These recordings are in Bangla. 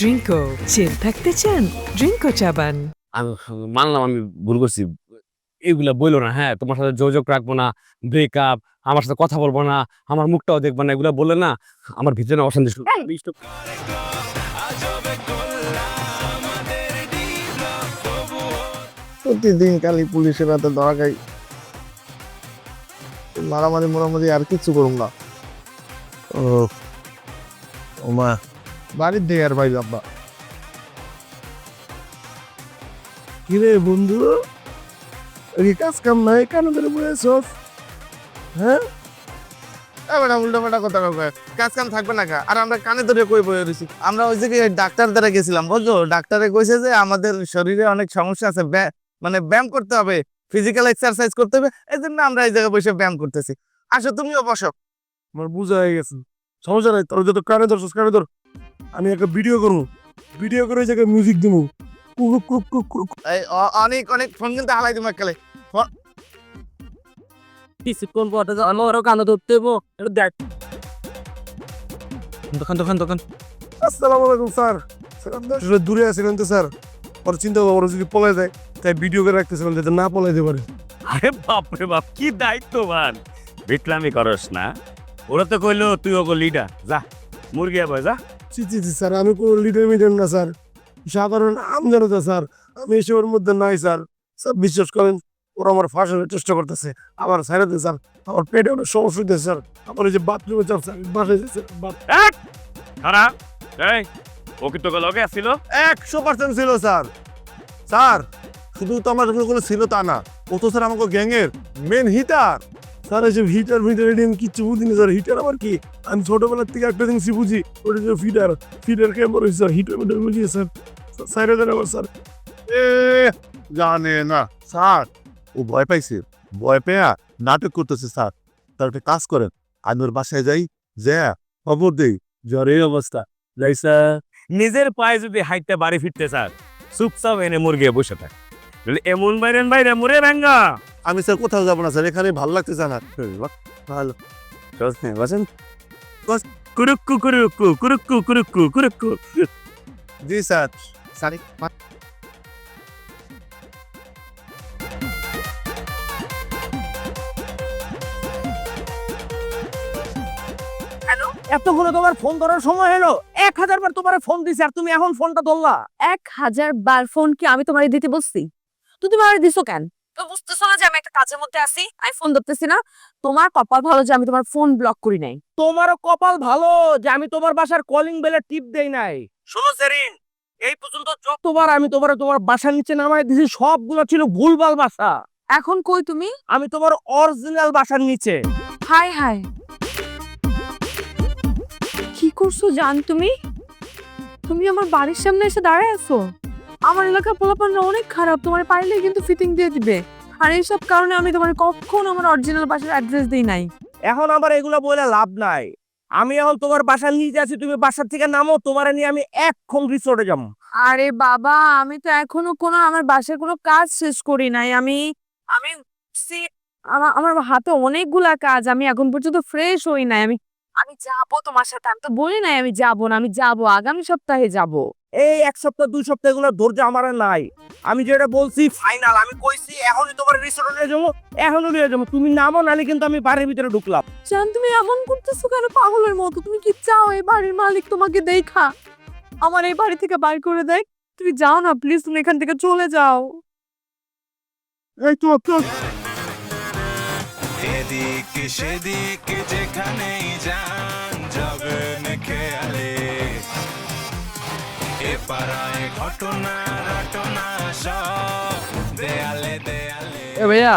ড্রিঙ্কো চিল থাকতে চান ড্রিঙ্কো চাবান। আমি মানলাম আমি ভুল করছি। এগুলা বইলো না, হ্যাঁ? তোমার সাথে যোগাযোগ রাখবো না, ব্রেকআপ, আমার সাথে কথা বলবো না, আমার মুখটাও দেখবা না, এগুলা বললে না আমার ভিতরে না অশান্তি শুরু। প্রতিদিন খালি পুলিশের হাতে ধরা খাই, মারামারি মোরামারি আর কিছু করুম না। ও ওমা বাড়ির দিয়ে আর ভাই আব্বা। কিরে বন্ধু, এই কাজ কাম নাই কেন করে বলেছ? হ্যাঁ এবার উল্টো পাল্টা কথা কয়, কাজ কাম থাকবে না কা? আর আমরা কানে ধরে কই বয়ে রয়েছি। আমরা ওই জায়গায় ডাক্তার দ্বারা গেছিলাম, বুঝলো? ডাক্তারে কইছে যে আমাদের শরীরে অনেক সমস্যা আছে, মানে ব্যায়াম করতে হবে, ফিজিক্যাল এক্সারসাইজ করতে হবে। এই জন্য আমরা এই জায়গায় বসে ব্যায়াম করতেছি। আসো তুমিও বসো। আমার বুঝা হয়ে গেছে, সমস্যা নাই। তোর যত কানে ধরছিস কানে ধর, আমি একটা ভিডিও করবো, ভিডিও করে ওই জায়গায় মিউজিক দেবো। অনেক অনেক ফোন কিন্তু হালাই দিব একালে। কিছুক্ষণ পরে আমারও কানে ধরতে হবো, এটা দেখ। দোকান আসসালামু আলাইকুম স্যার। দূরে আছিলেন তো স্যার, ওর চিন্তা করবো যদি পলাই যায়, তাই ভিডিও করে রাখতেছিলাম যাতে না পলাইতে পারে। আরে বাপরে বাপ, কি দায়িত্ববান! বিটলামি করস না। ওরা তো কইলো তুই ওগো লিডার, যা মুরগি আবার যা। জি জি জি স্যার, আমি কোনো লিডার মিডার না স্যার, সাধারণ আমজনতা স্যার। আমি এসবের মধ্যে নাই স্যার। স্যার বিশ্বাস করেন, ওরা আমার ফাঁসানোর চেষ্টা করতেছে, আমার সাইডে স্যার। আমার পেটে অনেক সমস্যা হইতেছে স্যার। আমার এই যে বাথরুমে চাপ স্যার, বাসায় যাচ্ছে খারাপ এই ও কি তোকে লগে আসছিল? 100% ছিল স্যার। স্যার শুধু তো আমার কোনো ছিল তা না, ও তো স্যার আমাকে গ্যাংয়ের মেন হিটার। স্যার এসব হিটার ফিটার এটি আমি কিচ্ছু বুঝিনি স্যার। হিটার আবার কি? আমি ছোটবেলার থেকে একটা জিনিসই বুঝি, ওটা যে ফিটার। ফিটার কেমন হয়েছে স্যার? হিটার মিটার বুঝিয়ে স্যার। সাইডে দেন আমার স্যার। এ জানে না স্যার, ও ভয় পাইছে, ভয় পেয়া নাটক করতেছে স্যার। তার একটা কাজ করেন, আমি ওর বাসায় যাই, যা খবর দেই জ্বর এই অবস্থা। যাই স্যার। নিজের পায়ে যদি হাইটটা বাড়ি ফিরতে চাস, চুপচাপ এনে মুরগি বসে থাক। যদি এমন বাইরে মুরে ভেঙ্গা। আমি স্যার কোথাও যাবো না স্যার, এখানে ভালো লাগতেছে না। ভালো বসেন। কুরুক্কু কুরুক্কু কুরুক্কু কুরুক্কু কুরুক্কু। জি স্যার। স্যার এতক্ষণে তোমার ফোন ধরার সময় হলো? 1000 বার তোমার ফোন দিছি আর তুমি এখন ফোনটা ধরলা? 1000 বার ফোন কি আমি তোমারে দিতে বলছি? তুমি আমারে দিছো কেন? তো বুঝতেছো না যে আমি একটা কাজের মধ্যে আছি, আমি ফোন ধরতেছি না? তোমার কপাল ভালো যে আমি তোমার ফোন ব্লক করি নাই। তোমারও কপাল ভালো যে আমি তোমার বাসার কলিং বেলে টিপ দেই নাই। শোনো সেরিন, এই পর্যন্ত যতবার আমি তোমার বাসার নিচে নামাই দিছি সবগুলো ছিল ভুলভাল বাসা। এখন কই তুমি? আমি তোমার অরিজিনাল বাসার নিচে। হাই হাই, কি করছো জান তুমি? তুমি আমার বাড়ির সামনে এসে দাঁড়ায় আছো? আমার এলাকার পোলাপানরা অনেক খারাপ, তোমার পাইলে কিন্তু ফিটিং দিয়ে দিবে। আর এইসব কারণে আমি তোমার কখনো আমার অরিজিনাল বাসার অ্যাড্রেস দেই নাই। এখন আমার এগুলা বলে লাভ নাই। আমি এখন তোমার বাসার নিচে আছি, তুমি বাসার থেকে নামো, তোমার নিয়ে আমি এক্ষণ রিসোর্টে যাবো। আরে বাবা, আমি তো এখনো আমার বাসার কোনো কাজ শেষ করি নাই। আমি আমি সি- আমার আমার হাতে অনেকগুলা কাজ, আমি এখন পর্যন্ত ফ্রেশ হই নাই। আমি আমি যাবো তোমার সাথে, আমি তো বলি নাই আমি যাবো না, আমি যাবো আগামী সপ্তাহে যাবো। এই 1 সপ্তাহ 2 সপ্তাহ এগুলো ধৈর্য আমার আর নাই। আমি যেটা বলছি ফাইনাল, আমি কইছি এখনই তোমার রিসোর্টে নিয়ে যাবো, এখনই নিয়ে যাবো। তুমি নামো, নালে কিন্তু আমি বাড়ির ভিতরে ঢুকলাম। জান তুমি এমন করতেছো কেন পাগলের মতো? তুমি কি চাও এই বাড়ির মালিক তোমাকে দেখা আমার এই বাড়ি থেকে বাইর করে দেয়? তুমি যাও না প্লিজ, তুমি এখান থেকে চলে যাও। এই তো এদিকে সেদিকে যেখানেই যান জগন খেয়ালে এ পাড়ায় ঘটনা রটনা সব দেয়ালে দেয়ালে। এ ভাইয়া,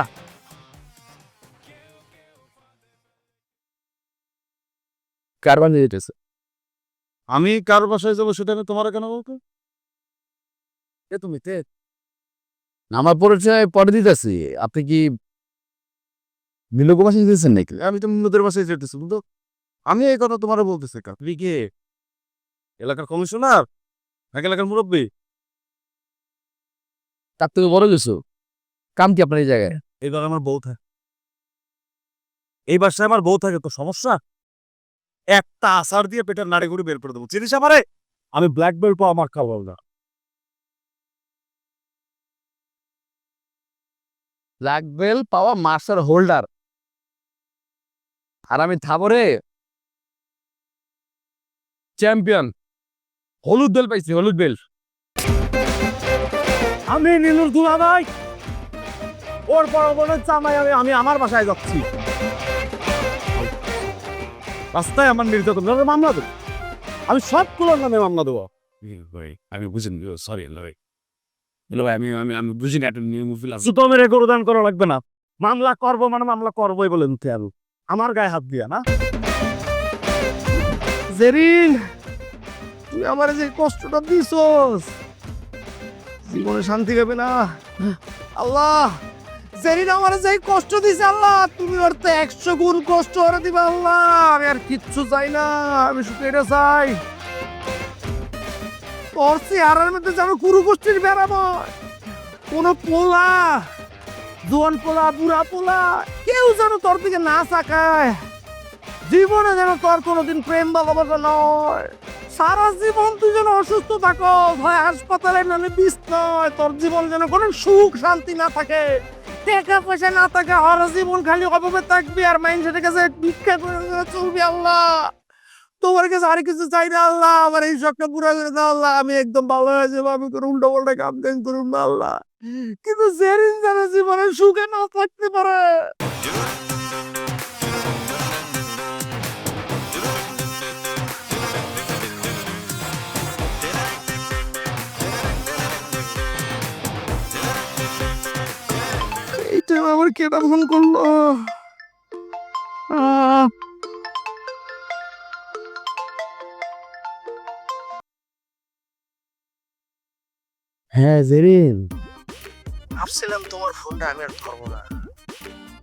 কারবার নিয়ে যেতেছে। আমি কার বাসায় যাবো সেটা আমি তোমার কেন বলতো? এ তুমি তে আমার পরিচয় পরে দিতেছি। আপনি কি মিলক বাসায় দিতেছেন নাকি? আমি তো মুন্নদের বাসায় যেতেছি বুঝতো। আমি এই কথা তোমার বলতেছি, আপনি কি এলাকার কমিশনার নাকি এলাকার মুরব্বী? তার থেকে বড় কিছু কাম কি আপনার এই জায়গায়? এই ঘরে আমার বউ থাকে, এই বাসায় আমার বউ থাকে, তো সমস্যা? একটা আসার দিয়ে পেটের নাড়ি ঘুরে বের করে দেবো, চিনিস আমারে? আমি ব্ল্যাক বেল্ট পাওয়া আমার খাবো না। ব্ল্যাক বেল্ট পাওয়া মাস্টার হোল্ডার, আর আমি থাবরে চ্যাম্পিয়ন, হলুদ বেল পাইছি, হলুদ বেল। আমি নীলুর দুলা ভাই, ওর বড় বোনের জামাই আমি আমার বাসায় যাচ্ছি। রাস্তায় আমার নির্যাতন মামলা দেবো, আমি সবগুলোর নামে মামলা দেবো। ভাই আমি বুঝিনি, সরি ভাই। ভাই আমি আমি আমি বুঝিনি একটা নিয়ম ফিল আছে। জুতো মেরে গরু দান করা লাগবে না, মামলা করবো মানে মামলা করবোই বলে নিতে আর আমার গায়ে হাত দিয়া না। জেরিন, তুই আমার যে কষ্টটা দিছস, জীবনে শান্তি পাবে না। আল্লাহ, জেরিন আমার যে কষ্ট দিছে আল্লাহ, তুমি ওর তো 100 গুণ কষ্ট ওরে দিবা আল্লাহ। আমি আর কিচ্ছু চাই না, আমি শুধু এটা চাই তোর চেহারার মধ্যে যেন কুরু গোষ্ঠীর বেড়াবো। কোন পোলা, জোয়ান পোলা, বুড়া পোলা, কেউ যেন তোর দিকে না তাকায়। জীবনে যেন তোর কোনোদিন প্রেম ভালোবাসা নয়। সারা জীবন তুই যেন অসুস্থ থাকো, হয় হাসপাতালে নাহলে বিছনায়। তোর জীবন যেন কোনো সুখ শান্তি না থাকে, টাকা পয়সা না থাকে, আর জীবন খালি অভাবে থাকবি আর মানুষের কাছে ভিক্ষা করে চলবি। আল্লাহ, তোমার কাছে আর কিছু চাই না আল্লাহ। আমার এই শখটা পুরো করে দাও আল্লাহ, আমি একদম ভালো হয়ে যাবো। আমি কোনো উল্টো পাল্টা কাম দেন করুন না আল্লাহ, কিন্তু জেরিন যেন জীবনে সুখে না থাকতে পারে। এইটা আমার কেটা ফোন করলো? হ্যাঁ জেরিন, ভাবছিলাম তোমার ফোনটা আমি আর ধরবো না,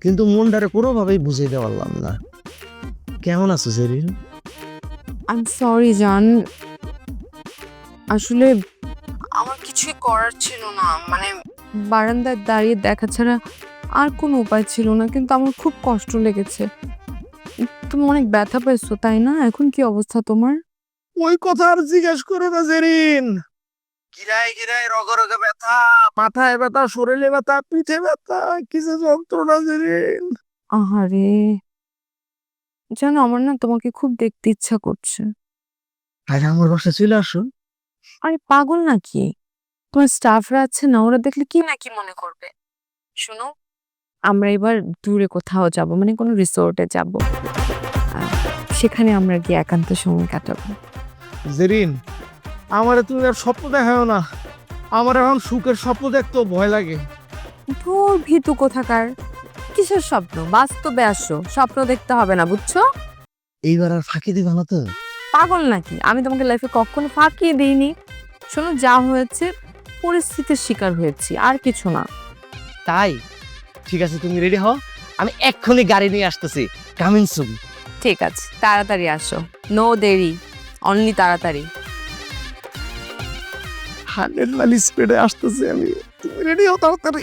কিন্তু মনটারে কোনোভাবেই বুঝাইতে পারলাম না। কেমন আছো জেরিন? আই এম সরি জান, আসলে আমার কিছুই করার ছিল না, মানে বারান্দায় দাঁড়িয়ে দেখা ছাড়া আর কোনো উপায় ছিল না, কিন্তু আমার খুব কষ্ট লেগেছে। তুমি অনেক ব্যথা পাইছো তাই না? এখন কি অবস্থা তোমার? ওই কথা আর জিজ্ঞেস করো না জেরিন। গিরায় গিরায় রগে রগে ব্যথা, মাথায় ব্যথা, শরীরে ব্যথা, পিঠে ব্যথা, কিছু যন্ত্রণা জেরিন। আহারে, জানো আমার না তোমাকে খুব দেখতে ইচ্ছা করছে। আরে আমার বাসায় চলে আসো। আরে পাগল নাকি? তোমার স্টাফরা আছে না, ওরা দেখলে কি না কি মনে করবে। শোনো, আমরা এবার দূরে কোথাও যাব, মানে কোনো রিসোর্টে যাব, সেখানে আমরা গিয়ে একান্ত সময় কাটাবো। জেরিন, আমারে তুমি আর স্বপ্ন দেখাও না, আমার এখন সুখের স্বপ্ন দেখতেও ভয় লাগে। তোর ভীতু কোথাকার, কিসের স্বপ্ন? বাস্তবে আসো, স্বপ্ন দেখতে হবে না, বুঝছো? এইবার আর ফাঁকি দিবা না তো? পাগল নাকি? আমি তোমাকে লাইফে কখনো ফাঁকি দিইনি। শোনো, যা হয়েছে পরিস্থিতির শিকার হয়েছি, আর কিছু না। তাই ঠিক আছে, তুমি রেডি হও, আমি এক্ষুনি গাড়ি নিয়ে আসতেছি। Coming soon. ঠিক আছে, তাড়াতাড়ি আসো, নো দেরি, অনলি তাড়াতাড়ি। 100 মাইল স্পিডে আসতেছি আমি, তুমি রেডি হও তাড়াতাড়ি।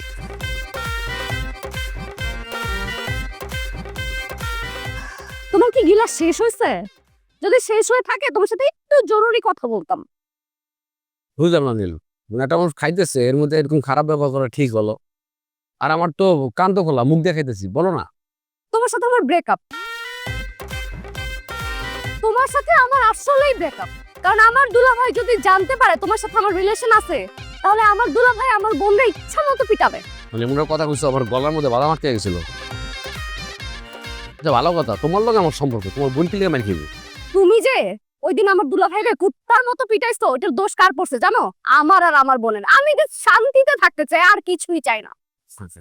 তোমার কি গিলাস শেষ হয়েছে? যদি শেষ হয়ে থাকে তোমার সাথে একটু জরুরি কথা বলতাম। বুঝলাম না নীল, একটা মানুষ খাইতেছে এর মধ্যে এরকম খারাপ ব্যবহার করা ঠিক হলো? আর আমার তো কান তো খোলা, মুখ দিয়ে খাইতেছি, বলো না। তোমার সাথে আমার ব্রেকআপ, তোমার সাথে আমার আসলেই ব্রেকআপ। কারণ আমার দুলাভাই যদি জানতে পারে তোমার সাথে আমার রিলেশন আছে, তাহলে আমার দুলাভাই আমার বোনকে ইচ্ছা মতো পিটাবে। মানে এমন কথা কইছো, আমার গলার মধ্যে বাধা মারতে গেছিল। ভালো কথা, তোমার লগে আমার সম্পর্ক, তোমার বোন কি লেগে মার খেয়ে? তুমি যে ওই দিন আমার দুলাভাইকে কুত্তার মতো পিটাইছো, ওটার দোষ কার পড়ছে জানো? আমার আর আমার বোনের। আমি যে শান্তিতে থাকতে চাই, আর কিছুই চাই না।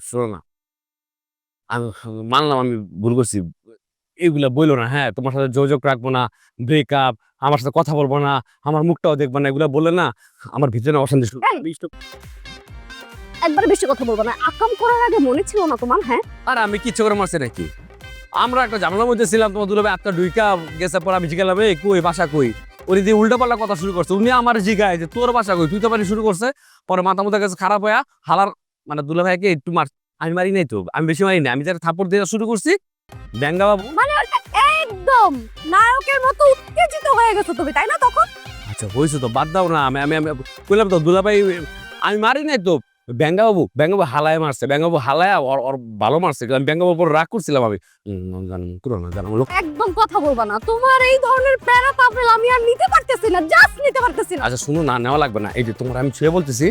শোনো না, আমি মানলাম আমি ভুল করছি, এগুলা বইলো না। হ্যাঁ, তোমার সাথে যোগাযোগ রাখবো না, ব্রেকআপ, আমার সাথে কথা বলবো না, আমার মুখটাও দেখবো না, এগুলা বললে না আমার ভিতরে অশান্তি শুরু। একবার বেশি কথা বলবো না। আকাম করার আগে মনে ছিল না তোমার? হ্যাঁ, আর আমি কিচ্ছু করে মারছি নাকি? আমরা একটা ঝামেলার মধ্যে ছিলাম, তোমার দুলাভাই আপনার ডুইকা গেছে, পর আমি জিজ্ঞালাম এই কই বাসা কই, ওই দিয়ে উল্টা পাল্টা কথা শুরু করছে। উনি আমার জিগায় যে তোর বাসা কই, তুই তো বাড়ি শুরু করছে। পরে মাথা মতো কাছে খারাপ হয়ে হালার মানে দুলাভাইকে একটু মার, আমি মারি নাই তো, আমি বেশি মারি না, আমি যারা থাপড় দিয়ে শুরু করছি। ব্যাঙ্গা বাবু মানে ওটা একদম নায়কের মতো উত্তেজিত হয়ে গেছো তুমি, তাই না? তখন আচ্ছা হয়েছে তো, বাদ দাও না। আমি আমি আমি বললাম তো দুলাভাই, আমি মারি নাই তো। ব্যাঙ্গাবাবু হালায় মারছে, ব্যাঙ্গাবাবু হালায় ওর ওর ভালো মারছে। আমি ব্যাঙ্গাবাবুর উপর রাগ করছিলাম আমি। জানো একদম কথা বলবা না, তোমার এই ধরনের প্যারা পাপড় আমি আর নিতে পারতেছি না, জাস্ট নিতে পারতেছি না। আচ্ছা শুনো না, নেওয়া লাগবে না। এই যে তোমার আমি ছুঁয়ে বলতেছি,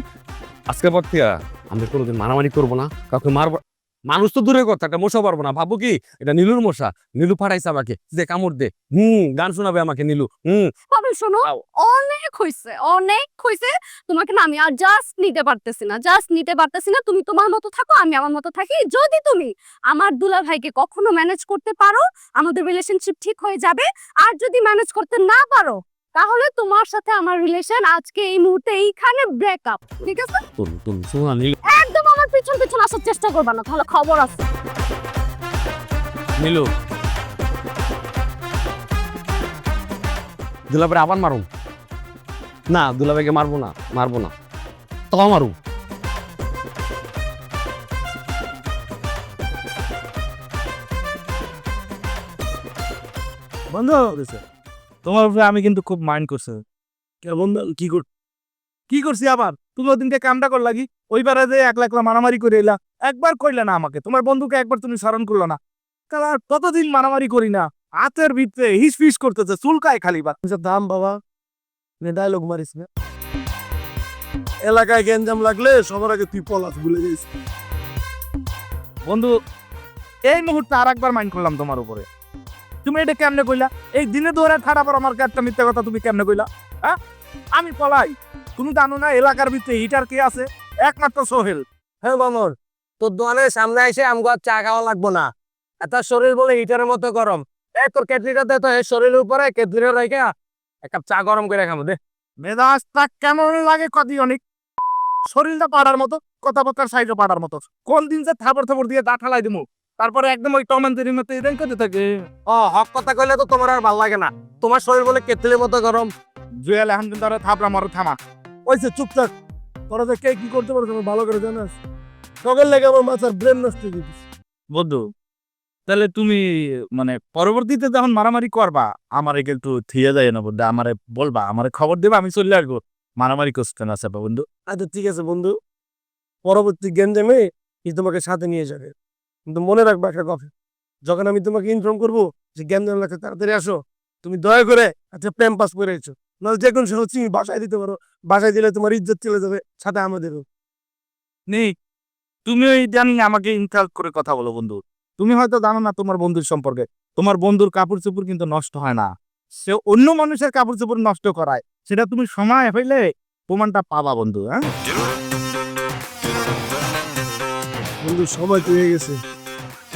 আজকের পর থেকে আমরা কোনোদিন মারামারি করবো না, কাউকে মারবো। মানুষ তো দূরের কথা, একটা মশা পারবো না। ভাবো কি এটা নীলুর মশা, নীলু পাঠাইছে আমাকে যে কামড় দে। গান শোনাবে আমাকে নীলু। পাপড় শোনো, আও। অনেক হইছে। তোমাকে না আমি আর জাস্ট নিতে পারতেছি না। তুমি তোমার মতো থাকো, আমি আমার মতো থাকি। যদি তুমি আমার দুলাভাইকে কখনো ম্যানেজ করতে পারো, আমাদের রিলেশনশিপ ঠিক হয়ে যাবে। আর যদি ম্যানেজ করতে না পারো, তাহলে তোমার সাথে আমার রিলেশন আজকে এই মুহূর্তে এইখানে ব্রেকআপ, ঠিক আছে? তুমি শোনো না নীলু। একদম আমার পিছন আসার চেষ্টা করবা না, তাহলে খবর আছে। নীলু দুলাভাই আবার মারুম না, দুলাভাইকে মারবো না তো মারুম। বন্ধ করেছে তোমার উপরে আমি কিন্তু খুব মাইন্ড করছে। কেমন কি করছি আবার? তুমি ওদিনকে কামটা কর লাগি, ওইবারে যে একলা মারামারি করে এলা, একবার কইলে না আমাকে, তোমার বন্ধুকে একবার তুমি স্মরণ করলো না। কারণ আর কতদিন মারামারি করি না, হাতের ভিতরে হিস ফিস করতেছে, চুলকায় খালি। দাম বাবা ডায়লগ মারিস না, এলাকায় গেঞ্জাম লাগলে সবার আগে তুই পলাশ ভুলে যাইস। বন্ধু এই মুহূর্তে আর একবার মাইন্ড করলাম তোমার উপরে। তুমি এটা কেমনে কইলা? এই দিনে ধরে ঠাড়া পর আমার একটা মিথ্যা কথা তুমি কেমনে কইলা? হ্যাঁ আমি পলাই? তুমি জানো না এলাকার ভিতরে হিটার কে আছে? একমাত্র সোহেল। হ্যাঁ মামর, তোর দোকানের সামনে এসে আমগো আর চা খাওয়া লাগবো না। এত শরীর বলে হিটারের মতো গরম। তোর কেটলিটা দে তো, শরীরের উপরে কেটলিটা রেখে এক কাপ চা গরম করে খাবো দে। মেজাজটা কেমন লাগে কদি অনেক, শরীরটা পাড়ার মতো, কথাবার্তার সাইডে পাড়ার মতো। কোন দিন যে থাপড় দিয়ে দাঁত ঠালাই দিমু, তারপরে একদম ওই টম এন্ড জেরির মতো এটাই করতে থাকে। হক কথা কইলে তো তোমার আর ভাল লাগে না। তোমার শরীর বলে কেটলির মতো গরম। জুয়েল এখন কিন্তু থাপড়া মারো, থামা। ওইসে চুপ থাক, তোরা যে কে কি করতে পারো ভালো করে জানাস। সকাল লেগে আমার মাথার ব্রেন নষ্ট হয়ে দিস। বন্ধু তাহলে তুমি মানে পরবর্তীতে যখন মারামারি করবা, আমারে একটু থিয়ে যায় না বন্ধু, আমারে বলবা, আমারে খবর দেবা, আমি চলে আসবো। মারামারি করতে না চাপা বন্ধু। আচ্ছা ঠিক আছে বন্ধু, পরবর্তী গেঞ্জামে কি তোমাকে সাথে নিয়ে যাবে, কিন্তু মনে রাখবা একটা কথা, যখন আমি তোমাকে ইনফর্ম করবো যে গেঞ্জাম লাগছে তাড়াতাড়ি আসো, তুমি দয়া করে একটা প্রেম পাস করে এসো, নাহলে যে কোনো সময় তুমি বাসায় দিতে পারো। বাসায় দিলে তোমার ইজ্জত চলে যাবে, সাথে আমাদেরও নেই। তুমি ওই জানি আমাকে ইনসাল্ট করে কথা বলো বন্ধু। তুমি হয়তো জানো না তোমার বন্ধুর সম্পর্কে, তোমার বন্ধুর কাপড় চোপড় কিন্তু নষ্ট হয় না, সে অন্য মানুষের কাপড় চোপড় নষ্ট করায়। সেটা তুমি সময় হইলে প্রমাণটা পাবা বন্ধু। হ্যাঁ বন্ধু সময় তো হয়ে গেছে,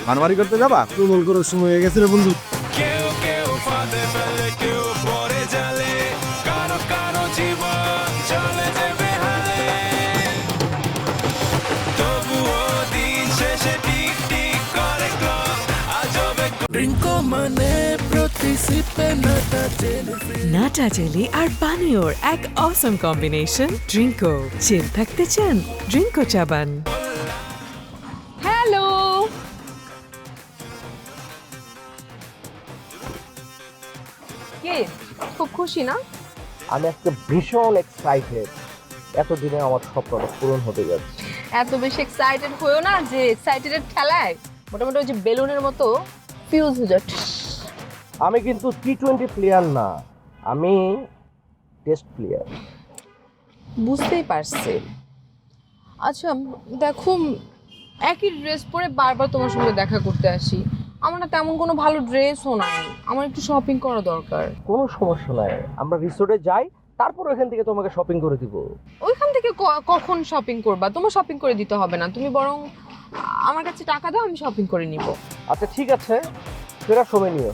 মারামারি করতে যাবা, প্রমাণ করার সময় হয়ে গেছে রে বন্ধু। কেউ ফাঁদে ফেলে, কেউ পরে জালে, কারো জীবন চলে যাবে হালে। তবুও দিন শেষে টিক টিক করে ক্লক, আজবে ড্রিঙ্কো মানে প্রতি সিপে নাটা জেলি। নাটা জেলি আর পানীয়র এক অসম কম্বিনেশন ড্রিঙ্কো। চিল থাকতে চান? ড্রিঙ্কো চাবান। হ্যালো, কে? খুব খুশি না? আমি আজকে ভীষণ এক্সাইটেড। এতদিনে আমার স্বপ্নটা পূরণ হতে যাচ্ছে। এত বেশি এক্সাইটেড হয়েও না যে এক্সাইটেডের ঠেলায় মোটামুটি ওই যে বেলুনের মতো ফিউজ হয়ে যায়। আমি কিন্তু T20 প্লেয়ার না, আমি টেস্ট প্লেয়ার। বুঝতেই পারছি। আচ্ছা দেখো, একই ড্রেস পরে বারবার তোমার সঙ্গে দেখা করতে আসি, আমার না তেমন কোনো ভালো ড্রেসও নাই, আমার একটু শপিং করা দরকার। কোনো সমস্যা নাই, আমরা রিসোর্টে যাই, তারপর ওইখান থেকে তোমাকে শপিং করে দিব। ওইখান থেকে কখন শপিং করবা? তোমার শপিং করে দিতে হবে না, তুমি বরং আমার কাছে টাকা দাও, আমি শপিং করে নিব। আচ্ছা ঠিক আছে, ফেরার সময় নিও।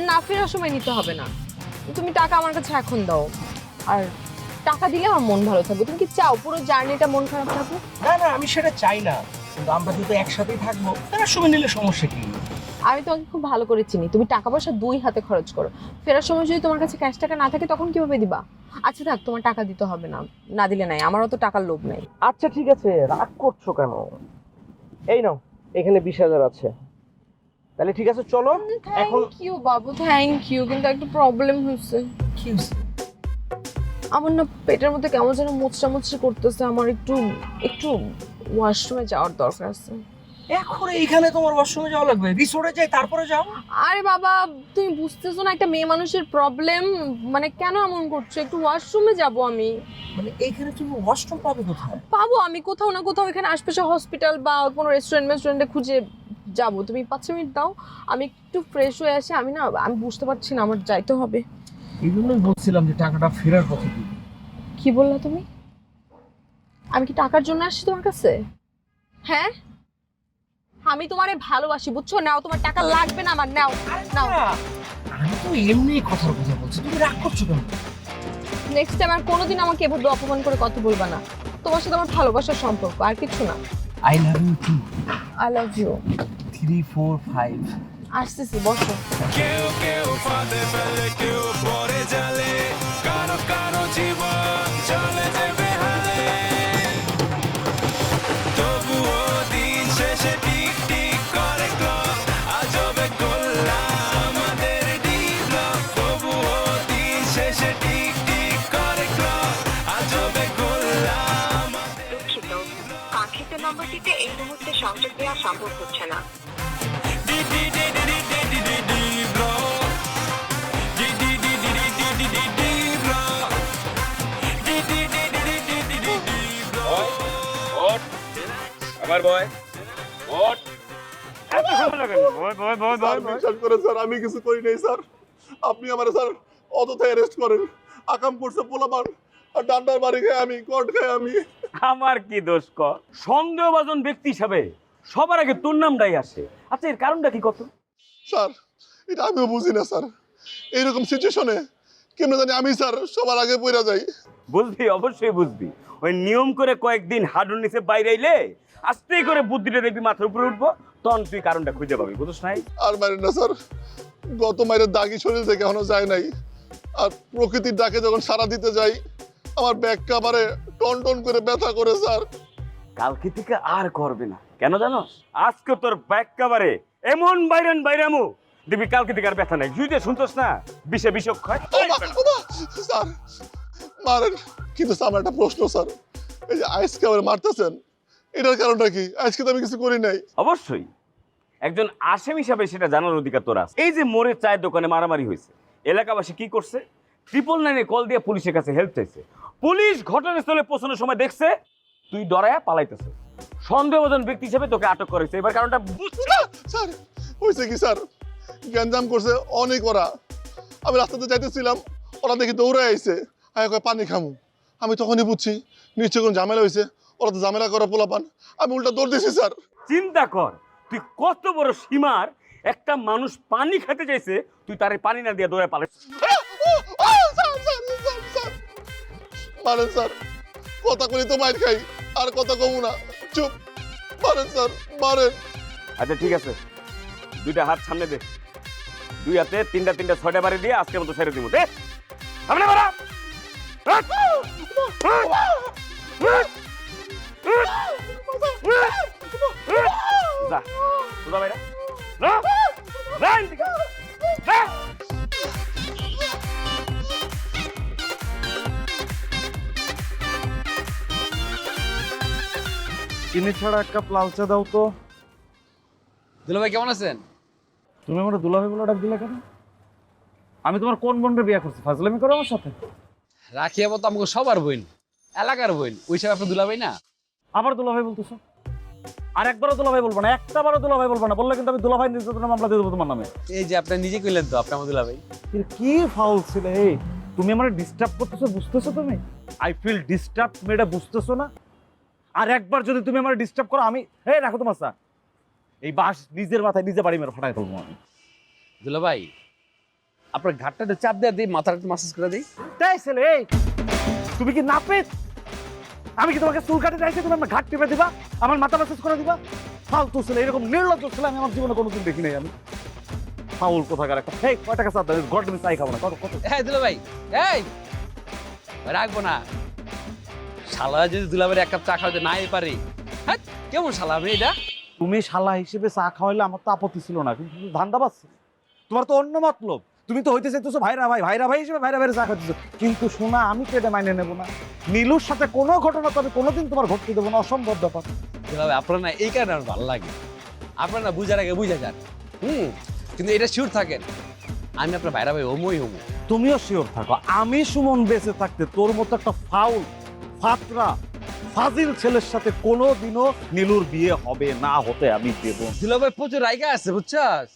না, ফেরার সময় নিতে হবে না, তুমি টাকা আমার কাছে এখন দাও। আর টাকা দিলে আমার মন ভালো থাকবে। তুমি কি চাও পুরো জার্নিটা মন খারাপ থাকবে? না না, আমি সেটা চাই না, কিন্তু আমরা যেহেতু একসাথেই থাকবো, ফেরার সময় নিলে সমস্যা কি? আমি তোমাকে খুব ভালো করে চিনি, তুমি টাকা পয়সা দুই হাতে খরচ করো। ফেরার সময় যদি তোমার কাছে ক্যাশ টাকা না থাকে তখন কিভাবে দিবা? আচ্ছা থাক, তোমার টাকা দিতে হবে না, না দিলে নাই, আমারও তো টাকার লোভ নাই। আচ্ছা ঠিক আছে, রাগ করছো কেন? এই নাও, এখানে 20,000 আছে। তাহলে ঠিক আছে, চলো এখন। Thank you Babu, thank you, কিন্তু একটা প্রবলেম হচ্ছে। কি হয়েছে? আমার না পেটের মধ্যে কেমন যেন মুচড়া মুচড়ি করতেছে, আমার একটু একটু ওয়াশরুমে যাওয়ার দরকার আছে। এখন এইখানে তোমার ওয়াশরুমে যাওয়া লাগবে? রিসোর্টে যাই তারপরে যাও। আরে বাবা তুমি বুঝতেছো না, একটা মেয়ে মানুষের প্রবলেম, মানে কেন এমন করছো? একটু ওয়াশরুমে যাব আমি। মানে এইখানে তুমি ওয়াশরুম পাবে কোথায়? পাবো আমি কোথাও না কোথাও, এখানে আশপাশে হসপিটাল বা কোনো রেস্টুরেন্টে খুঁজে যাব। তুমি 5 মিনিট দাও, আমি একটু ফ্রেশ হয়ে আসি। আমি বুঝতে পারছি না, আমার যাইতে হবে। এই জন্যই বলছিলাম যে টাকাটা ফেরার কথা কি। কি বললা তুমি? আমি কি টাকার জন্য আসছি তোমার কাছে? হ্যাঁ, আমি তোমারে ভালোবাসি, বুঝছো? নাও, তোমার টাকা লাগবে না আমার, নাও নাও। আমি তো এমনি কথার কথা বলছি, তুমি রাগ করছো কেন? নেক্সট টাইম আর কোনোদিন আমাকে এভাবে অপমান করে কথা বলবা না। তোমার সাথে আমার ভালোবাসার সম্পর্ক, আর কিছু না। I love you too. I love you. 3 4 5 আসতেছি, বসো। কেউ কেউ ফাঁদে ফেলে, কেউ পরে জালে, কারো কারো জীবন চলে যাবে হালে। তবুও দিন শেষে টিক টিক করে ক্লক, আজবে গোল্লা আমাদের ডি ব্লক। তবুও দিন শেষে টিক টিক করে ক্লক, আজবে গোল্লা আমাদের। দুঃখিত, কাঙ্ক্ষিত নম্বরটিতে এই মুহূর্তে সংযোগ দেওয়া সম্ভব হচ্ছে না। D D D D D D D D D block, D D D D D D D D D block, D D D D D D D D D block. আমার বয় ওঠ। স্যার বিশ্বাস করেন স্যার, আমি কিছু করি নাই স্যার। আপনি আমার স্যার অযথা অ্যারেস্ট করেন। আকাম করছে পোলাপান, আর ডান্ডার বাড়ি খাই আমি, কট খাই আমি। আমার কি দোষ ক? সন্দেহভাজন ব্যক্তি হিসাবে সবার আগে তোর নামটাই আসে। আচ্ছা, এর কারণটা কি কত? স্যার এটা আমিও বুঝি না স্যার, এইরকম সিচুয়েশনে কেমন জানি আমি স্যার সবার আগে পড়ে যাই। বুঝবি, অবশ্যই বুঝবি। ওই নিয়ম করে কয়েকদিন হাডুর নিচে বাইরে আইলে আস্তে করে বুদ্ধিটা দেখবি মাথার উপরে উঠবো, তখন তুই কারণটা খুঁজে পাবি। বুঝছ নাই? আর মারেন না স্যার, গত মায়ের দাগি শরীর থেকে এখনো যায় নাই। আর প্রকৃতির ডাকে যখন সাড়া দিতে যাই, আমার ব্যাগ কাবারে টন টন করে ব্যথা করে স্যার। কালকে থেকে আর করবে না, কেন জানো? আজকে তোর ব্যাক কাভারে এমন বাইরামু দেখবি, কালকে থেকে আর ব্যথা নাই। জুইতে শুনতোস না, বিষে বিষক্ষয়। স্যার মারেন, কিন্তু স্যার আমার একটা প্রশ্ন স্যার, এই যে আইস কাবারে মারতেছেন, এটার কারণটা কি? আজকে তো আমি কিছু করি নাই। অবশ্যই একজন আসামি হিসাবে সেটা জানার অধিকার তোর আছে। এই যে মোড়ের চায়ের দোকানে মারামারি হয়েছে, এলাকাবাসী কি করছে? 999 কল দিয়ে পুলিশের কাছে হেল্প চাইছে। পুলিশ ঘটনাস্থলে পৌঁছানোর সময় দেখছে তুই ডরায়া পালাইতেছে। সন্দেহভাজন ব্যক্তি হিসেবে তোকে আটক করেছে। এবার কারণটা স্যার হয়েছে কি স্যার, গ্যাঞ্জাম করছে অনেক ওরা। আমি রাস্তাতে যাইতেছিলাম, ওরা দেখি দৌড়ে আইছে, আমি কয় পানি খামু। আমি তখনই বুঝছি নিশ্চয় কোনো ঝামেলা হয়েছে, ওরা তো ঝামেলা করা পোলাপান। আমি উল্টা দৌড় দিয়েছি স্যার। চিন্তা কর, তুই কত বড় সীমার একটা মানুষ পানি খেতে চাইছে, তুই তারে পানি না দিয়ে দৌড়ে পালাইছিস। মারেন স্যার, কথা করি তো মাইর খাই, আর কথা কমু না, চুপ। মারেন স্যার, মারেন। আচ্ছা ঠিক আছে, দুইটা হাত সামনে দে, দুই হাতে তিনটা 6টা বাড়ি দিয়ে আজকের মতো ছেড়ে দিব। দে সামনে বাড়া। যা তোরা বাইরে না, না এদিকে না। চিনি ছাড়া এক কাপ লাল চা দাও তো। দুলাভাই কেমন আছেন? তুমি আমার দুলাভাই বলে ডাক দিলে কেন? আমি তোমার কোন বোনটা বিয়ে করছি? ফাজলামি করো আমার সাথে? রাখিয়াবো তো আমাকে সবার বইন, এলাকার বইন, ওই হিসাবে আপনি দুলাভাই না। আবার দুলাভাই বলতেছো? আর একবারও দুলাভাই বলবো না, একটাবারও দুলাভাই বলবো না। বললে কিন্তু আমি দুলাভাই নির্যাতনের মামলা দিয়ে দেবো তোমার নামে। এই যে আপনি নিজে কইলেন তো আপনি আমার দুলাভাই। কি ফাউল ছিল এই? তুমি আমার ডিস্টার্ব করতেছো, বুঝতেছো? তুমি আই ফিল ডিস্টার্ব, তুমি এটা বুঝতেছো না? আর একবার যদি তুমি আমার ডিস্টার্ব করো, আমি এই রাখো তোমার স্যার, এই বাস নিজের মাথায় নিজে বাড়ি মেরে ফাটাই ফেলবো আমি। দুলাভাই আপনার ঘাটটা একটু চাপ দিয়ে দিই, মাথাটা একটু মাসাজ করে দিই। তাই ছেলে, এই তুমি কি নাপিত? আমি কি তোমাকে চুল কাটে চাইছি, তুমি আমার ঘাট টিপে দিবা, আমার মাথা ম্যাসেজ করে দিবা? ফালতু ছেলে, এরকম নির্লজ্জ ছেলে আমি আমার জীবনে কোনোদিন দেখি নাই। আমি ফাউল কোথাকার একটা। এই কয় টাকা চাপ দাও, গড আমি চাই খাবো না। কত কত? হ্যাঁ দুলাভাই, এই রাখবো না। শালা যদি দুলাভাইয়ের এক কাপ চা খাওয়াতে নাই পারি, হ্যাঁ কেমন শালা আমি এটা? তুমি শালা হিসেবে চা খাওয়াইলে আমার তো আপত্তি ছিল না, কিন্তু ধান্দা পাচ্ছে তোমার তো অন্য মতলব। তুমি তো হইতে চাইতেছো ভাইরা ভাই হিসেবে ভাইরা চা খাচ্ছো, কিন্তু শোনা আমি তো এটা মাইনে নেবো না। নীলুর সাথে কোনো ঘটনা তো আমি কোনোদিন তোমার ঘটতে দেবো না, অসম্ভব ব্যাপার। দুলাভাই আপনার না এই কারণে আমার ভালো লাগে, আপনার না বুঝার আগে বুঝা যান। কিন্তু এটা শিওর থাকেন আমি আপনার ভাইরা ভাই হমই হমু। তুমিও শিওর থাকো, আমি সুমন বেঁচে থাকতে তোর মতো একটা ফাউল ফাতরা ফাজিল ছেলের সাথে কোনোদিনও নীলুর বিয়ে হবে না, হতে আমি দেব। দুলাভাই প্রচুর রাইগা আছে বুঝছাস,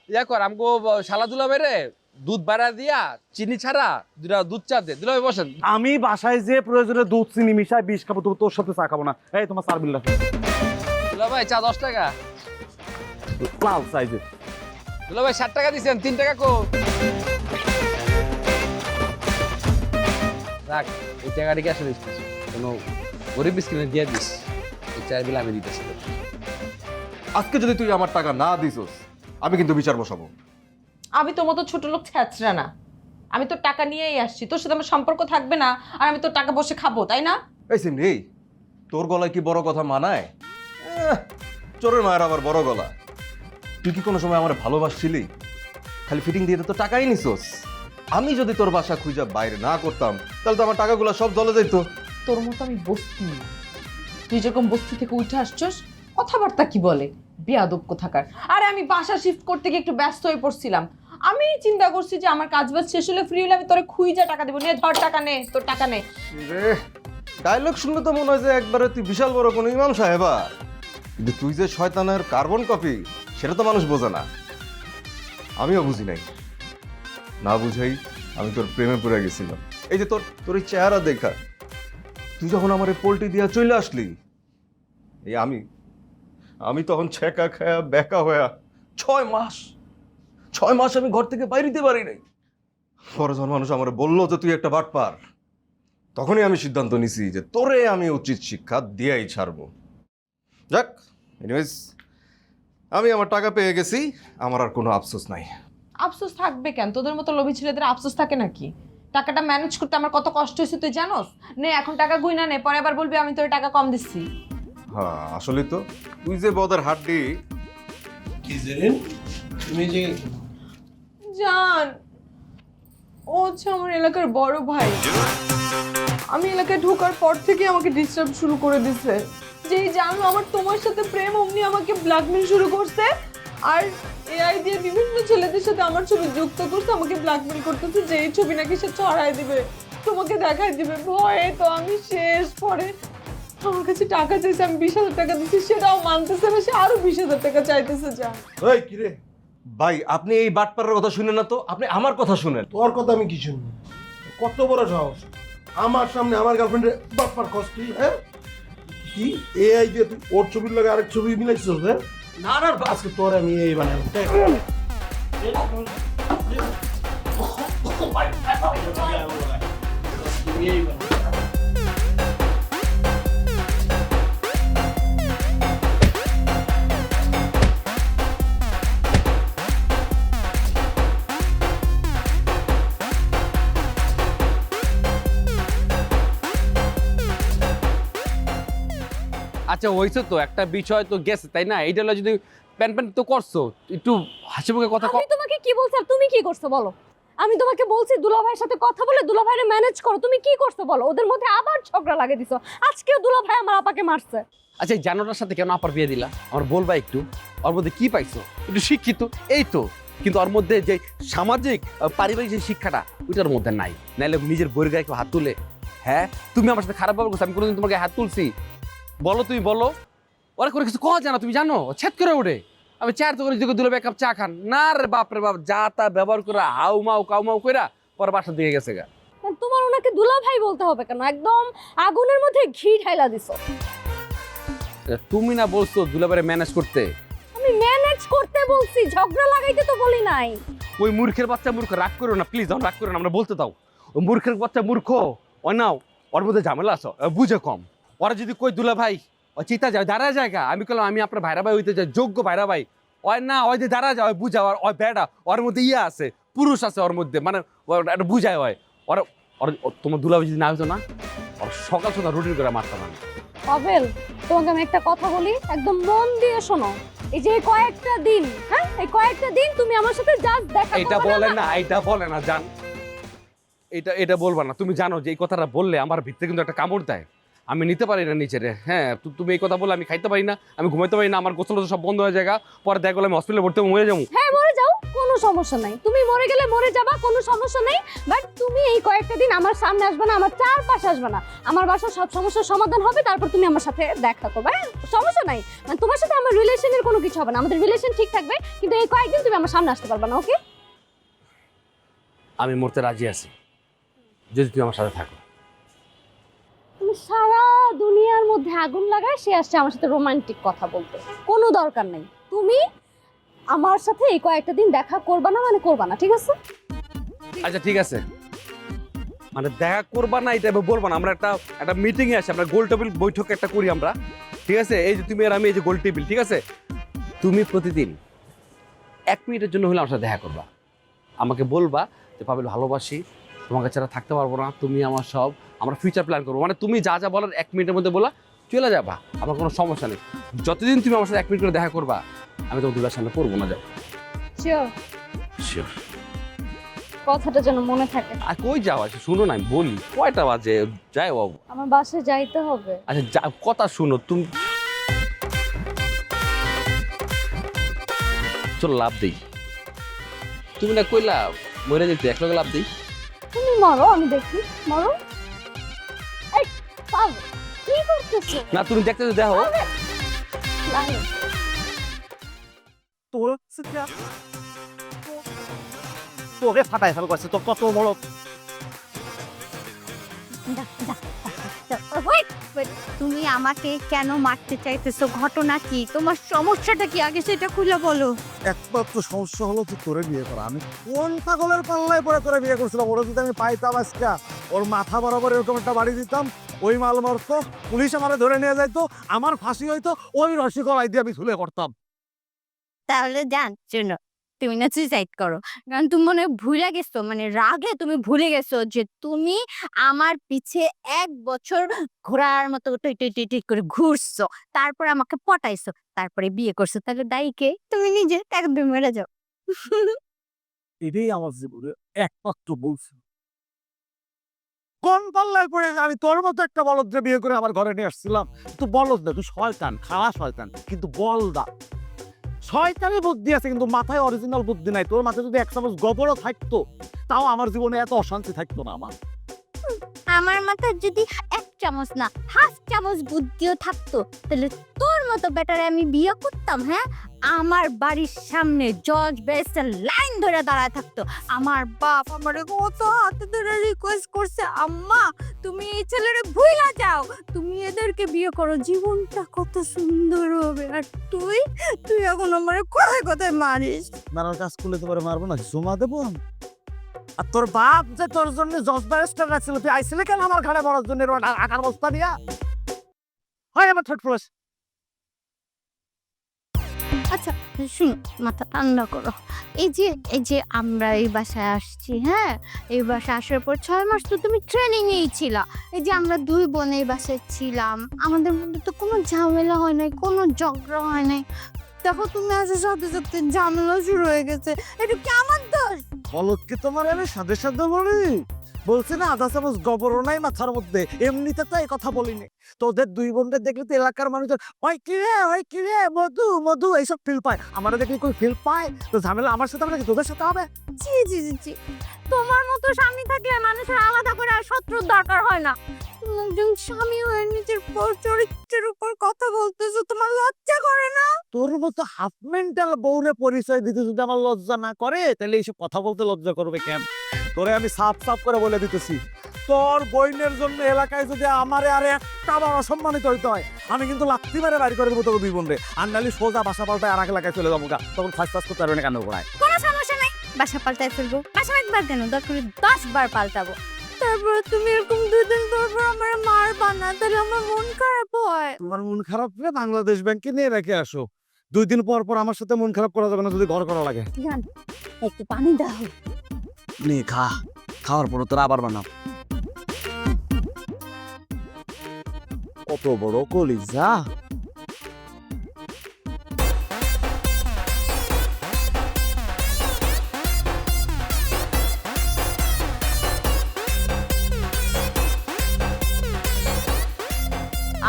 ইয়া কর আমগো শালা দুলাভাই রে দুধ বাড়া দিয়া চিনি ছাড়া দুটা দুধ চা দে। দুলাভাই বসেন। আমি বাসায় যে প্রয়োজনে দুধ চিনি মিশাই বিষ খাবো, তবু তোর সাথে চা খাবো না। এই তোমার চার বিল রাখো। দুলাভাই চা 10 টাকা। লাল সাইজে। দুলাভাই 60 টাকা দিছেন, 3 টাকা কো রাখ। এই টাকাটা কি আসলে কোনো গরিব মিসকিনে দিয়ে দিস, এই চার বিল আমি দিতেছি। আজকে যদি তুই আমার টাকা না দিছস আমি কিন্তু বিচার বসাবো। আমি তোর মতো ছোট লোক ছ্যাচরা না, আমি তোর টাকা নিয়েই আসছি, তোর সাথে আমার সম্পর্ক থাকবে না আর আমি তোর টাকা বসে খাবো, তাই না? এই সিমরি, তোর গলায় কি বড় কথা মানায়? চোরের মায়ের আবার বড় গলা। তুই কি কোনো সময় আমার ভালোবাসছিলি? খালি ফিটিং দিয়ে তো টাকাই নিছস। আমি যদি তোর বাসা খুঁজা বাইরে না করতাম তাহলে তো আমার টাকাগুলো সব জলে যেত। তোর মতো আমি বস্তি না, তুই যেরকম বস্তি থেকে উঠে আসছস, কথাবার্তা কি বলে বেয়াদব কোথাকার। আরে আমি বাসা শিফট করতে গিয়ে একটু ব্যস্ত হয়ে পড়ছিলাম, আমি চিন্তা করছি যে আমার কাজ বাজ শেষ হলে ফ্রি হলে আমি তোরে খুঁজা টাকা দেবো, নে ধর টাকা নে, তোর টাকা নে। রে ডায়লগ শুনলে তো মনে হয় যে একবারে তুই বিশাল বড় কোনো ইমাম সাহেবা, কিন্তু তুই যে শয়তানের কার্বন কপি সেটা তো মানুষ বোঝে না। আমিও বুঝি নাই, না বুঝাই আমি তোর প্রেমে পড়ে গেছিলাম। এই যে তোর এই চেহারা দেখা, তুই যখন আমার পোল্ট্রি দিয়া চলে আসলি, এই আমি তখন ছেঁকা খায়া বেকা হয়া 6 মাস আমি ঘর থেকে বাইরে দিতে পারি নাই। পরে যখন মানুষ আমার বললো যে তুই একটা বাটপার, তখনই আমি সিদ্ধান্ত নিছি যে তোরে আমি উচিত শিক্ষা দিয়েই ছাড়বো। যাক, এনিওয়েজ আমি আমার টাকা পেয়ে গেছি, আমার আর কোনো আফসোস নাই। আফসোস থাকবে কেন? তোদের মতো লোভী ছেলেদের আফসোস থাকে নাকি? টাকাটা ম্যানেজ করতে আমার কত কষ্ট হয়েছে তুই জানোস? নে এখন টাকা গুইনা নে, পরে আবার বলবি আমি তোর টাকা কম দিচ্ছি। হ্যাঁ আসলে তো তুই যে বদের হাড্ডি। কি জানেন তুমি যে জান, ও হচ্ছে আমার এলাকার বড় ভাই। আমি এলাকায় ঢোকার পর থেকে আমাকে ডিস্টার্ব শুরু করে দিছে। যেই জানো আমার তোমার সাথে প্রেম, অমনি আমাকে ব্ল্যাকমেল শুরু করছে, আর এআই দিয়ে বিভিন্ন ছেলেদের সাথে আমার ছবি যুক্ত করছে, আমাকে ব্ল্যাকমেল করতেছে যে এই ছবি নাকি সে ছড়াই দিবে, তোমাকে দেখাই দিবে। ভয়ে তো আমি শেষ। পরে আমার কাছে টাকা চাইছে, আমি 20,000 টাকা দিচ্ছি, সেটাও মানতেছে না, সে আরো 20,000 টাকা চাইতেছে। যা এই কি রে ভাই, আপনি এই বাটপারের কথা শুনেন না তো, আপনি আমার কথা শুনেন। তোর কথা আমি কি শুনবো? কত বড় সাহস আমার সামনে আমার গার্লফ্রেন্ডের বাটপার কষ্টি। হ্যাঁ কি এআই দিয়ে তুই ওর ছবির লাগে আরেক ছবি মিলাইছিস? হ্যাঁ না না, আজকে তোর আমি এই বানাবো। আচ্ছা হইছে তো, একটা বিষয় তো গেছে তাই না? এইটা হলো যদি প্যান প্যান তো করছো, একটু হাসি মুখে কথা আমি তোমাকে কি বলছি আর তুমি কি করছো বলো? আমি তোমাকে বলছি দুলাভাইয়ের সাথে কথা বলে দুলাভাইরে ম্যানেজ করো, তুমি কি করছো বলো? ওদের মধ্যে আবার ঝগড়া লাগিয়ে দিছো, আজকেও দুলাভাই আমার আপাকে মারছে। আচ্ছা এই জানোটার সাথে কেন আপার বিয়ে দিলা? আমার বলবা একটু, ওর মধ্যে কি পাইছো? একটু শিক্ষিত এই তো, কিন্তু ওর মধ্যে যে সামাজিক পারিবারিক যে শিক্ষাটা ওইটার মধ্যে নাই। নাইলে নিজের বইয়ের গায়ে কেউ হাত তুলে? হ্যাঁ তুমি আমার সাথে খারাপ ব্যবহার করছো, আমি কোনোদিন তোমার গায়ে হাত তুলছি? বলো তুমি বলো। ওরা করে কিছু কথা জানো তুমি জানো? ছেদ করে ওঠে। আমি চার তো করে যদি দুলাভাই এক কাপ চা খান না রে বাপরে বাপ, যা তা ব্যবহার করে হাউ মাউ কাউ মাউ করে পরে বাসার দিকে গেছে গা। তোমার ওনাকে দুলাভাই বলতে হবে কেন? একদম আগুনের মধ্যে ঘি ঢাইলা দিছো। তুমি না বলছো দুলাভাইরে ম্যানেজ করতে? আমি ম্যানেজ করতে বলছি, ঝগড়া লাগাইতে তো বলি নাই। ওই মূর্খের বাচ্চা মূর্খ, রাগ করো না প্লিজ, রাগ করো না, আমরা বলতে দাও। ওই মূর্খের বাচ্চা মূর্খ, ও নাও ওর মধ্যে ঝামেলা আছে, বুঝে কম। ওরা যদি কই দুলাভাই ও চিতা যায় দাঁড়া জায়গা, আমি বললাম আমি আপনার ভাইরা ভাই হইতে চাই, যোগ্য ভাইরা ভাই। ওই না ওই যে দাঁড়া যায়, বুঝা ওই বেড়া, ওর মধ্যে ইয়ে আছে, পুরুষ আছে ওর মধ্যে, মানে একটা বুঝায় হয়। ওরা তোমার দুলাভাই যদি না হইতো না, ওর সকাল সকাল রুটিন করে মারতাম আমি। পাবেল, তোমাকে আমি একটা কথা বলি, একদম মন দিয়ে শোনো। এই যে কয়েকটা দিন, হ্যাঁ, এই কয়েকটা দিন তুমি আমার সাথে জাস্ট দেখা এটা বলে না, এটা বলে না জান, এটা বলবা না। তুমি জানো যে এই কথাটা বললে আমার ভিতরে কিন্তু একটা কামড় দেয়, আমি নিতে পারি না নিচে রে। হ্যাঁ, তুমি এই কথা বলে আমি খাইতে পারি না, আমি ঘুমাইতে পারি না, আমার গোসল সব বন্ধ হয়ে যায়, পরে দেখা গেলো আমি হসপিটালে ভর্তি হয়ে যাবো। হ্যাঁ মরে যাও, কোনো সমস্যা নাই, তুমি মরে গেলে মরে যাবা, কোনো সমস্যা নেই। বাট তুমি এই কয়েকটা দিন আমার সামনে আসবে না, আমার চারপাশে আসবে না, আমার বাসার সব সমস্যার সমাধান হবে, তারপর তুমি আমার সাথে দেখা করবে। হ্যাঁ, সমস্যা নাই, মানে তোমার সাথে আমার রিলেশনের কোনো কিছু হবে না, আমাদের রিলেশন ঠিক থাকবে, কিন্তু এই কয়েকদিন তুমি আমার সামনে আসতে পারবে না, ওকে? আমি মরতে রাজি আছি যদি তুমি আমার সাথে থাকো। তুমি সারা দুনিয়ার মধ্যে আগুন লাগায় সে আসছে আমার সাথে রোমান্টিক কথা বলতে, কোনো দরকার নেই। তুমি আমার সাথে এই কয়েকটা দিন দেখা করবা না, মানে করবা না, ঠিক আছে? আচ্ছা ঠিক আছে, মানে দেখা করবা না এটা বলবা না, আমরা একটা মিটিং এ আছি, আমরা গোল টেবিল বৈঠক একটা করি আমরা, ঠিক আছে? এই যে তুমি আর আমি, এই যে গোল টেবিল, ঠিক আছে? তুমি প্রতিদিন 1 মিনিটের জন্য হলে আমার সাথে দেখা করবা, আমাকে বলবা যে পাবেল ভালোবাসি, তোমাকে ছাড়া থাকতে পারবো না, তুমি আমার সব, আমরা ফিউচার প্ল্যান করবো, মানে তুমি যা যা বলার 1 মিনিটের মধ্যে বলা চলে যাবা, আমার কোনো সমস্যা নেই। যতদিন তুমি আমার সাথে 1 মিনিট করে দেখা করবা আমি তোমার দুলার সামনে পড়বো না। যাও। শিওর? শিওর। কথাটা যেন মনে থাকে। আর কই যাও? আচ্ছা শুনো না, আমি বলি, কয়টা বাজে? যাই বাবু। আমার বাসায় যাইতে হবে। আচ্ছা কথা শুনো, তুমি চলো লাভ দিই, তুমি না কইলা মরে যেতে, একলগে লাভ দিই। তুমি মরো, আমি দেখি, মরো। এই পাগল, কি করতেছো? না তুমি দেখতে তো দেখো। লাগে। তোকে ফাটাই ফেল করছে, তোর কত বড়। তুমি আমাকে কেন মারতে চাইতেছো? ঘটনা কি? তোমার সমস্যাটা কি আগে সেটা খুলে বলো। একমাত্র সমস্যা হলো তুই তোরে বিয়ে করা। আমি কোন পাগলের পাল্লায় পরে তোরে বিয়ে করছিলাম? ওরা যদি আমি পাইতাম আজকে, ওর মাথা বরাবর এরকম একটা বাড়ি দিতাম, ওই মাল মারতো, পুলিশ আমারে ধরে নিয়ে যাইতো, আমার ফাঁসি হইতো, ওই রশি গলায় দিয়ে আমি ঝুলে করতাম। তাহলে জান, শোনো, তুমি না সুইসাইড করো, কারণ তুমি মনে হয় ভুলে গেছো, মানে রাগে তুমি ভুলে গেছো যে তুমি আমার পিছে 1 বছর ঘোড়ার মতো টই টই টই টই করে ঘুরছো, তারপরে আমাকে পটাইছো, তারপরে বিয়ে করছো। তাহলে দায়ী কে? তুমি নিজে, একদম মেরে যাও। এটাই আমার জীবনে একমাত্র বলছি। কোন পাল্লায় পড়ে আমি তোর মতো একটা বলদকে বিয়ে করে আমার ঘরে নিয়ে আসছিলাম? তুই বলদ না, তুই শয়তান, খাওয়া শয়তান, কিন্তু বলদা। শয়তানি বুদ্ধি আছে কিন্তু মাথায় অরিজিনাল বুদ্ধি নাই। তোর মাথায় যদি 1 চামচ গোবরও থাকতো তাও আমার জীবনে এত অশান্তি থাকতো না। আমার মাথায় যদি 1 চামচ না 1/2 চামচ বুদ্ধিও থাকতো, তাহলে তোর মতো বেটারে আমি বিয়ে করতাম। হ্যাঁ, আমার বাড়ির সামনে জজ বেসের লাইন ধরে দাঁড়ায় থাকতো, আমার বাপ আমারে কত হাতে ধরে রিকোয়েস্ট করছে, আম্মা তুমি এই ছেলেরে ভুইলা যাও, তুমি এদেরকে বিয়ে করো, জীবনটা কত সুন্দর হবে। আর তুই এখন আমারে কোথায় কোথায় মারিস। মারার কাজ করলে তোমার মারবো না, জমা দেবো আমি। আর তোর বাপ যে তোর জন্য জজ ব্যারিস্টার রাখছিল, তুই আইছিলে কেন আমার ঘরে মরার জন্য আকার বস্তা নিয়া? হয় আমার থার্ড ফ্লোর। আচ্ছা শুনো, মাথা ঠান্ডা করো। এই যে আমরা এই বাসায় আসছি, হ্যাঁ, এই বাসায় আসার পর 6 মাস তো তুমি ট্রেনিং এই ছিলা। এই যে আমরা 2 বোন এই বাসায় ছিলাম, আমাদের মধ্যে তো কোনো ঝামেলা হয় নাই, কোনো ঝগড়া হয় নাই। দেখো তুমি আসার সাথে সাথে ঝামেলা শুরু হয়ে গেছে, এটা কি আমার দোষ? বলদকে তোমার আমি সাথে সাথে বলি, বলছি না 1/2 চামচ গোবরও নাই মাথার মধ্যে। এমনিতে তো এই কথা বলিনি। তোদের 2 বোনদের দেখলে তো এলাকার মানুষজন ওই কিরে মধু মধু এইসব ফিল পায়। আমার দেখলে কই ফিল পায়? তো ঝামেলা আমার সাথে হবে নাকি তোদের সাথে হবে? জি, তোমার মতো স্বামী থাকলে মানুষের আলাদা করে আর শত্রুর দরকার হয় না। তুমি একজন স্বামী হয়ে নিজের চরিত্রের উপর কথা বলতেছো, তোমার লজ্জা করে না? তোর মতো হাফ মেন্টাল বউরে পরিচয় দিতে যদি আমার লজ্জা না করে, তাহলে এইসব কথা বলতে লজ্জা করবে কেন? তোরে আমি সাফ করে বলে দিতেছি, তোর বইনের জন্য এলাকায় যদি আমারে আর একটা বার অসম্মানিত হইতে হয়, আমি কিন্তু লাত্তি মেরে বাড়ি করে দেবো তোকে 2 বোনরে। আর নাহলে সোজা বাসা পাল্টায় আর এক এলাকায় চলে যাবো, তখন ফাঁস করতে পারবে না কেন পড়ায়। কোনো সমস্যা নাই, বাসা পাল্টায় ফেলবো। বাসা একবার কেন, দরকার 10 বার পাল্টাবো। তারপরে তুমি এরকম 2 দিন পর আমার মারবা না, তাহলে আমার মন খারাপ হয়। তোমার মন খারাপ হলে বাংলাদেশ ব্যাংকে নিয়ে রেখে আসো। 2 দিন পর আমার সাথে মন খারাপ করা যাবে না যদি ঘর করা লাগে। জান, একটু পানি দাও। নে খা, খাওয়ার পর তোরা আবার বানাও। কত বড় কলিজা।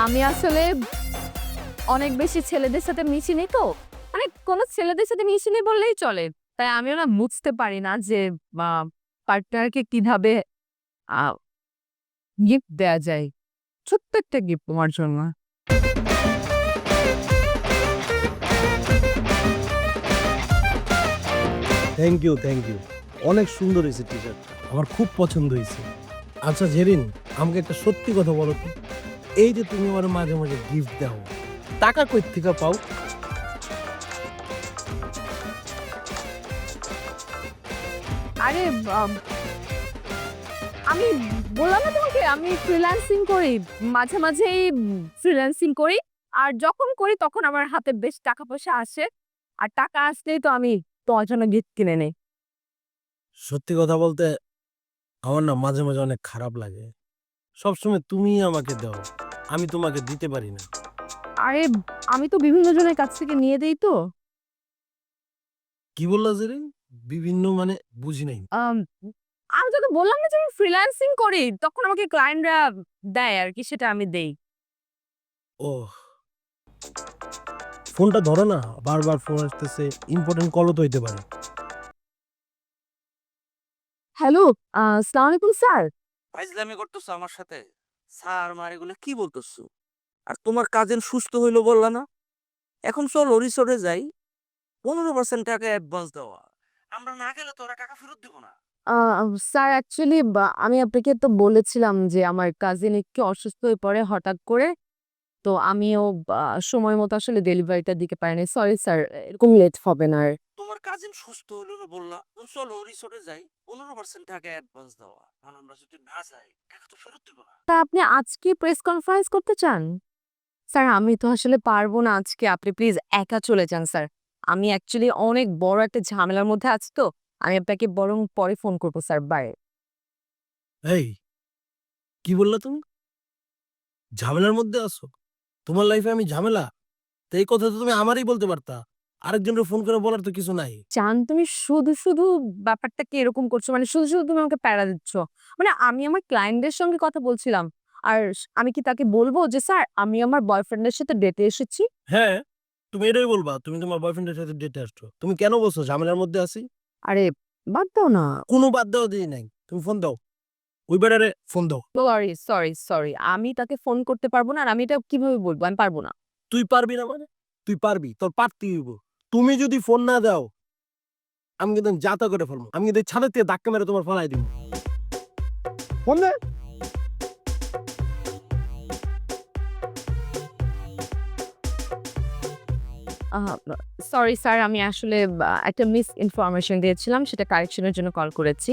আমি আসলে অনেক বেশি ছেলেদের সাথে মিশিনি তো, মানে কোনো ছেলেদের সাথে মিশিনি বললেই চলে। তাই আমিও না বুঝতে পারি না যে পার্টনারকে কিভাবে গিফট দেয়া যায়। ছোট্ট একটা গিফট তোমার জন্য। থ্যাংক ইউ, অনেক সুন্দর হয়েছে টি শার্ট, আমার খুব পছন্দ হয়েছে। আচ্ছা জেরিন, আমাকে একটা সত্যি কথা বলো তো, এই যে তুমি আমার মাঝে মাঝে গিফট দাও, টাকা কই থেকে পাও? আরে আমি বললাম না তোমাকে, আমি ফ্রিল্যান্সিং করি, মাঝে মাঝেই ফ্রিল্যান্সিং করি। আর যখন করি তখন আমার হাতে বেশ টাকা পয়সা আসে, আর টাকা আসলেই তো আমি তোমার জন্য গিফট কিনে নেই। সত্যি কথা বলতে আমার না মাঝে মাঝে অনেক খারাপ লাগে, সবসময় তুমি আমাকে দাও, আমি তোমাকে দিতে পারি না। আরে আমি তো বিভিন্ন জনের কাছ থেকে নিয়ে দেই তো। কি বললা জেরিন? বিভিন্ন মানে বুঝি নাই। আমি তোকে বললাম না যে আমি ফ্রিল্যান্সিং করি, তখন আমাকে ক্লায়েন্টরা দেয় আর কি, সেটা আমি দেই। ও, ফোনটা ধরো না, বারবার ফোন আসতেছে, ইম্পর্টেন্ট কলও তো হইতে পারে। হ্যালো, আসসালামু আলাইকুম স্যার। ফাইজলামি করতেছো আমার সাথে? স্যার মার এগুলো কি বলতেছো? আর তোমার কাজিন সুস্থ হইলো বললা না? এখন চলো রিসোর্টে যাই, 15% টাকা অ্যাডভান্স দেওয়া, আমরা না গেলে তো ওরা টাকা ফেরত দিব না। স্যার অ্যাকচুয়ালি আমি আপনাকে তো বলেছিলাম যে আমার কাজিন একটু অসুস্থ হয়ে পড়ে হঠাৎ করে, তো আমিও সময় মতো আসলে ডেলিভারিটা দিতে পারিনি। সরি স্যার, এরকম লেট হবে না আর। তোমার কাজিন সুস্থ হইলো না বললা, চলো রিসোর্টে যাই, 15% টাকা অ্যাডভান্স দেওয়া, আর আমরা যদি না যাই টাকা তো ফেরত দিব না। তা আপনি আজকে প্রেস কনফারেন্স করতে চান? স্যার আমি তো আসলে পারবো না আজকে, আপনি প্লিজ একা চলে যান স্যার। আমি অ্যাকচুয়ালি অনেক বড় একটা ঝামেলার মধ্যে আছি তো, আমি আপনাকে বরং পরে ফোন করবো স্যার। বাই। এই কি বললা তুমি? ঝামেলার মধ্যে আছো? তোমার লাইফে আমি ঝামেলা? তো এই কথা তো তুমি আমারই বলতে পারতা, আরেকজনের ফোন করে বলার তো কিছু নাই। চান তুমি শুধু শুধু ব্যাপারটাকে এরকম করছো, মানে শুধু শুধু তুমি আমাকে প্যারা দিচ্ছ। মানে আমি আমার ক্লায়েন্টের সঙ্গে কথা বলছিলাম, আর আমি কি তাকে বলবো যে স্যার আমি আমার বয়ফ্রেন্ডের সাথে ডেটে এসেছি? হ্যাঁ, তুমি এটাই বলবা তুমি তোমার বয়ফ্রেন্ডের সাথে ডেটে আসছো। তুমি কেন বলছো ঝামেলার মধ্যে আছি? আরে বাদ দাও না। কোনো বাদ দেওয়া দিই নাই, তুমি ফোন দাও, ওই বেটারে ফোন দাও। সরি সরি সরি, আমি তাকে ফোন করতে পারবো না, আর আমি এটা কিভাবে বলবো? আমি পারবো না। তুই পারবি না মানে? তুই পারবি, তোর পারতেই হইব। তুমি যদি ফোন না দাও আমি কিন্তু যাতা করে ফেলবো, আমি কিন্তু ছাদের থেকে ধাক্কা মেরে তোমার ফলাই দিব। ফোন দে। সরি স্যার, আমি আসলে একটা মিস ইনফরমেশন দিয়েছিলাম, সেটা কারেকশনের জন্য কল করেছি।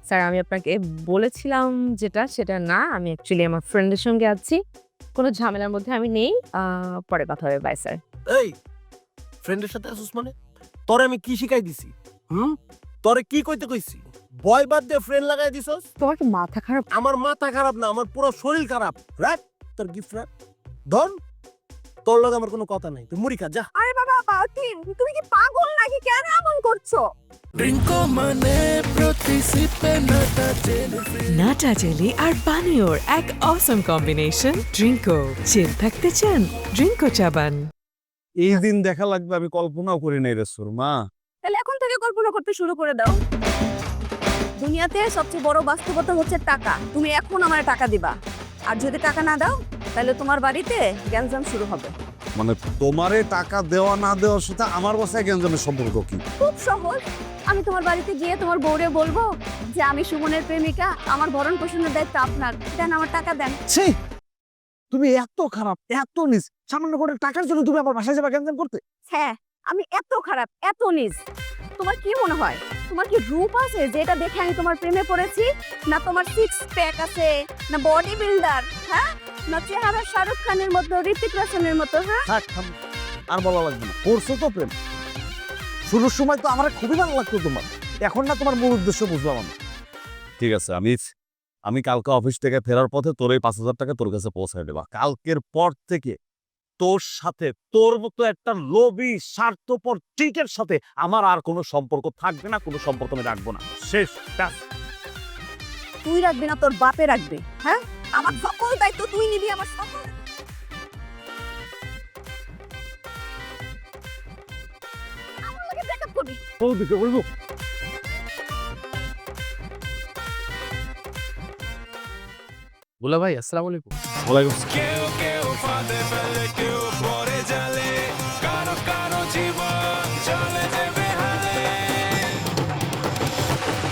স্যার আমি আপনাকে বলেছিলাম যেটা সেটা না, আমি অ্যাকচুয়ালি আমার ফ্রেন্ডের সঙ্গে আছি, কোনো ঝামেলার মধ্যে আমি নেই। পরে কথা হবে। Bye sir. এই ফ্রেন্ডের সাথে আসুস মানে? তোরে আমি কি শিখাই দিছি? তোরে কি কইতে কইছি? বয় বাদ দিয়ে ফ্রেন্ড লাগাই দিছস? তোমার কি মাথা খারাপ? আমার মাথা খারাপ না, আমার পুরো শরীর খারাপ। রাখ তোর গিফট রাখ, ধর। তোর লগে আমার কোনো কথা নাই, তুই মুড়ি খা যা। আরে বাবা তুমি কি পাগল নাকি? কেন এমন করছো? ড্রিঙ্কো মানে প্রতি সিপে নাটা জেলি নাটা জেলি আর পানীয়র এক অসম কম্বিনেশন ড্রিঙ্কো। চিল থাকতে চান? ড্রিঙ্কো চাবান। এই দিন দেখা লাগবে আমি কল্পনাও করি নাই রে সুরমা। তাহলে এখন থেকে কল্পনা করতে শুরু করে দাও। দুনিয়াতে সবচেয়ে বড় বাস্তবতা হচ্ছে টাকা। তুমি এখন আমার টাকা দিবা, আর যদি টাকা না দাও তাহলে তোমার বাড়িতে গ্যাঞ্জাম শুরু হবে। মানে তোমারে টাকা দেওয়া না দেওয়ার সাথে আমার বাসায় গেঞ্জামের সম্পর্ক কি? খুব সহজ, আমি তোমার বাড়িতে গিয়ে তোমার বউরে বলবো যে আমি সুমনের প্রেমিকা, আমার ভরণ পোষণের দায়িত্ব আপনার, দেন আমার টাকা দেন। ছি, তুমি এত খারাপ, এত নিচ, সামান্য করে টাকার জন্য তুমি আমার বাসায় যাবে গ্যাঞ্জাম করতে? হ্যাঁ, আমি এত খারাপ, এত নিজ। তোমার কি মনে হয় তোমার কি রূপ আছে যেটা দেখে আমি তোমার প্রেমে পড়েছি? না তোমার সিক্স প্যাক আছে, না বডি বিল্ডার, হ্যাঁ, না চেহারা শাহরুখ খানের মতো, ঋতিক রোশনের মতো, হ্যাঁ? থাক থাম, আর বলা লাগবে না। করছো তো প্রেম, শুরুর সময় তো আমার খুবই ভালো লাগতো তোমার, এখন না তোমার মূল উদ্দেশ্য বুঝলাম আমি। ঠিক আছে, আমি আমি কালকে অফিস থেকে ফেরার পথে তোর এই 5,000 টাকা তোর কাছে পৌঁছায় দেবা। কালকের পর থেকে তোর সাথে তোর মতো একটা লোভী স্বার্থপর চিটের সাথে আমার আর কোনো সম্পর্ক থাকবে না, কোনো সম্পর্ক আমি রাখবো না। শেষ, ব্যাস। তুই রাখবি না তোর বাপে রাখবে, হ্যাঁ? আমার সকল দায়িত্ব তুই নিবি, আমার সকল আমার লাগে ব্রেকআপ করবি। ওদিকে বলবো বলে ভাই আসসালামু আলাইকুম। ওয়ালাইকুম কেউ কেউ ফাঁদে ফেলে, কেউ পরে জালে, কারো কারো জীবন চলে যাবে হালে।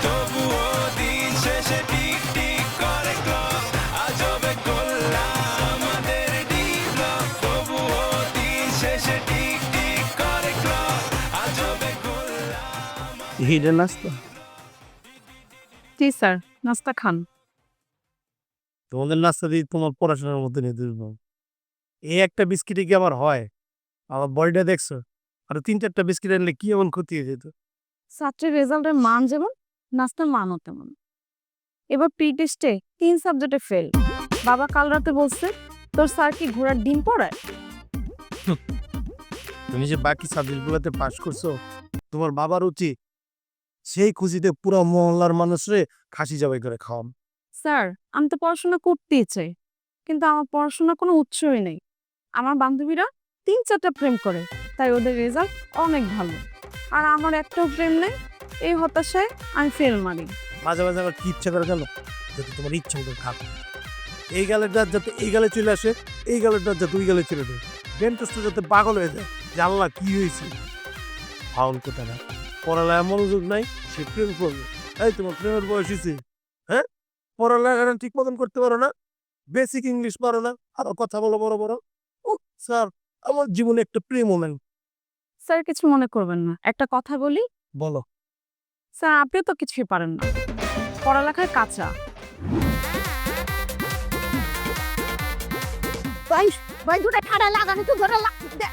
তবুও দিন শেষে টিক টিক করে ক্লক, আজবে গোল্লা আমাদের ডি ব্লক। তবুও দিন শেষে টিক টিক করে ক্লক, আজবে গোল্লা। হিডেন নাস্তা জি স্যার, নাস্তা খান। তোমাদের নাস্তা দিয়ে তোমার পড়াশোনার মধ্যে নিয়ে দেবো। এই একটা বিস্কিটে কি আমার হয়? আমার বডিটা দেখছো? আর 3-4টা বিস্কিট আনলে কি এমন ক্ষতি হয়ে যেত? ছাত্রের রেজাল্টের মান যেমন, নাস্তার মানও তেমন। এবার প্রি টেস্টে 3 সাবজেক্টে ফেল। বাবা কাল রাতে বলছে তোর স্যার কি ঘোড়ার ডিম পড়ায়? তুমি যে বাকি সাবজেক্টগুলোতে পাস করছো, তোমার বাবার উচিত সেই খুশিতে পুরো মহল্লার মানুষরে খাসি জবাই করে খাওয়াম। স্যার, আমি তো পড়াশোনা করতেই চাই, কিন্তু আমার পড়াশোনার কোনো উৎসই নেই। আমার বান্ধবীরা 3-4টা প্রেম করে, তাই ওদের রেজাল্ট অনেক ভালো, আর আমার একটাও প্রেম নেই। এই হতাশায় আমি ফেল মারি। মাঝে মাঝে আমার কি ইচ্ছা করে গেল, যাতে তোমার ইচ্ছা মতো খাক। এই গালের দাঁত যাতে এই গালে চলে আসে, এই গালের দাঁত যাতে ওই গালে চলে যায়। ডেন্টিস্ট যাতে পাগল হয়ে যায় যে আল্লাহ কি হয়েছে। ফাউল কোথা না, পড়ালেখা মনোযোগ নাই, সে প্রেম করবে। এই তোমার প্রেমের বয়স হয়েছে? হ্যাঁ, পড়ালেখা ঠিক মতন করতে পারো না, বেসিক ইংলিশ পারো না, আরো কথা বলো বড় বড়। ও স্যার, আমার জীবনে একটা প্রেমও নাই। স্যার কিছু মনে করবেন না, একটা কথা বলি। বলো। স্যার আপনিও তো কিছুই পারেন না, পড়ালেখায় কাঁচা। ভাই ভাই দুটা ঠাড়া লাগানো তো ধরে দে।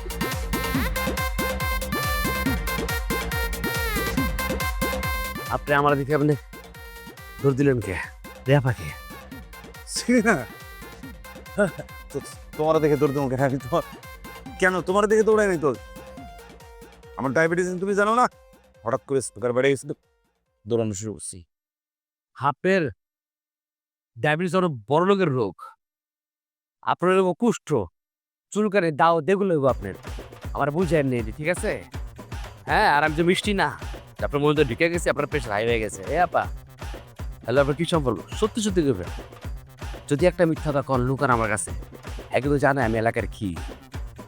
আপনি আমার দিকে আপনি দৌড় দিলেন কে? রেয়া পাখি তোমার দেখে দৌড় তোমাকে আমি তোমার কেন তোমার দেখে দৌড়াই নাই তোর? আমার ডায়াবেটিস তুমি জানো না? হঠাৎ করে সুগার বেড়ে গেছে, দৌড়ানো শুরু করছি। হাপের ডায়াবেটিস অনেক বড় লোকের রোগ। আপনার রোগ কুষ্ঠ, চুলকানি, দাও দেগুলো আপনার। আমার বুঝেন নেই, ঠিক আছে? হ্যাঁ, আর আমি যে মিষ্টি না, আপনার মধ্যে ঢুকে গেছে, আপনার প্রেশার হাই হয়ে গেছে। এ আপা, তাহলে আপনার কি সম্পর্ক? সত্যি সত্যি করবেন। যদি একটা মিথ্যা কথা কন লুকান আমার কাছে, একদম জানে আমি এলাকার কি,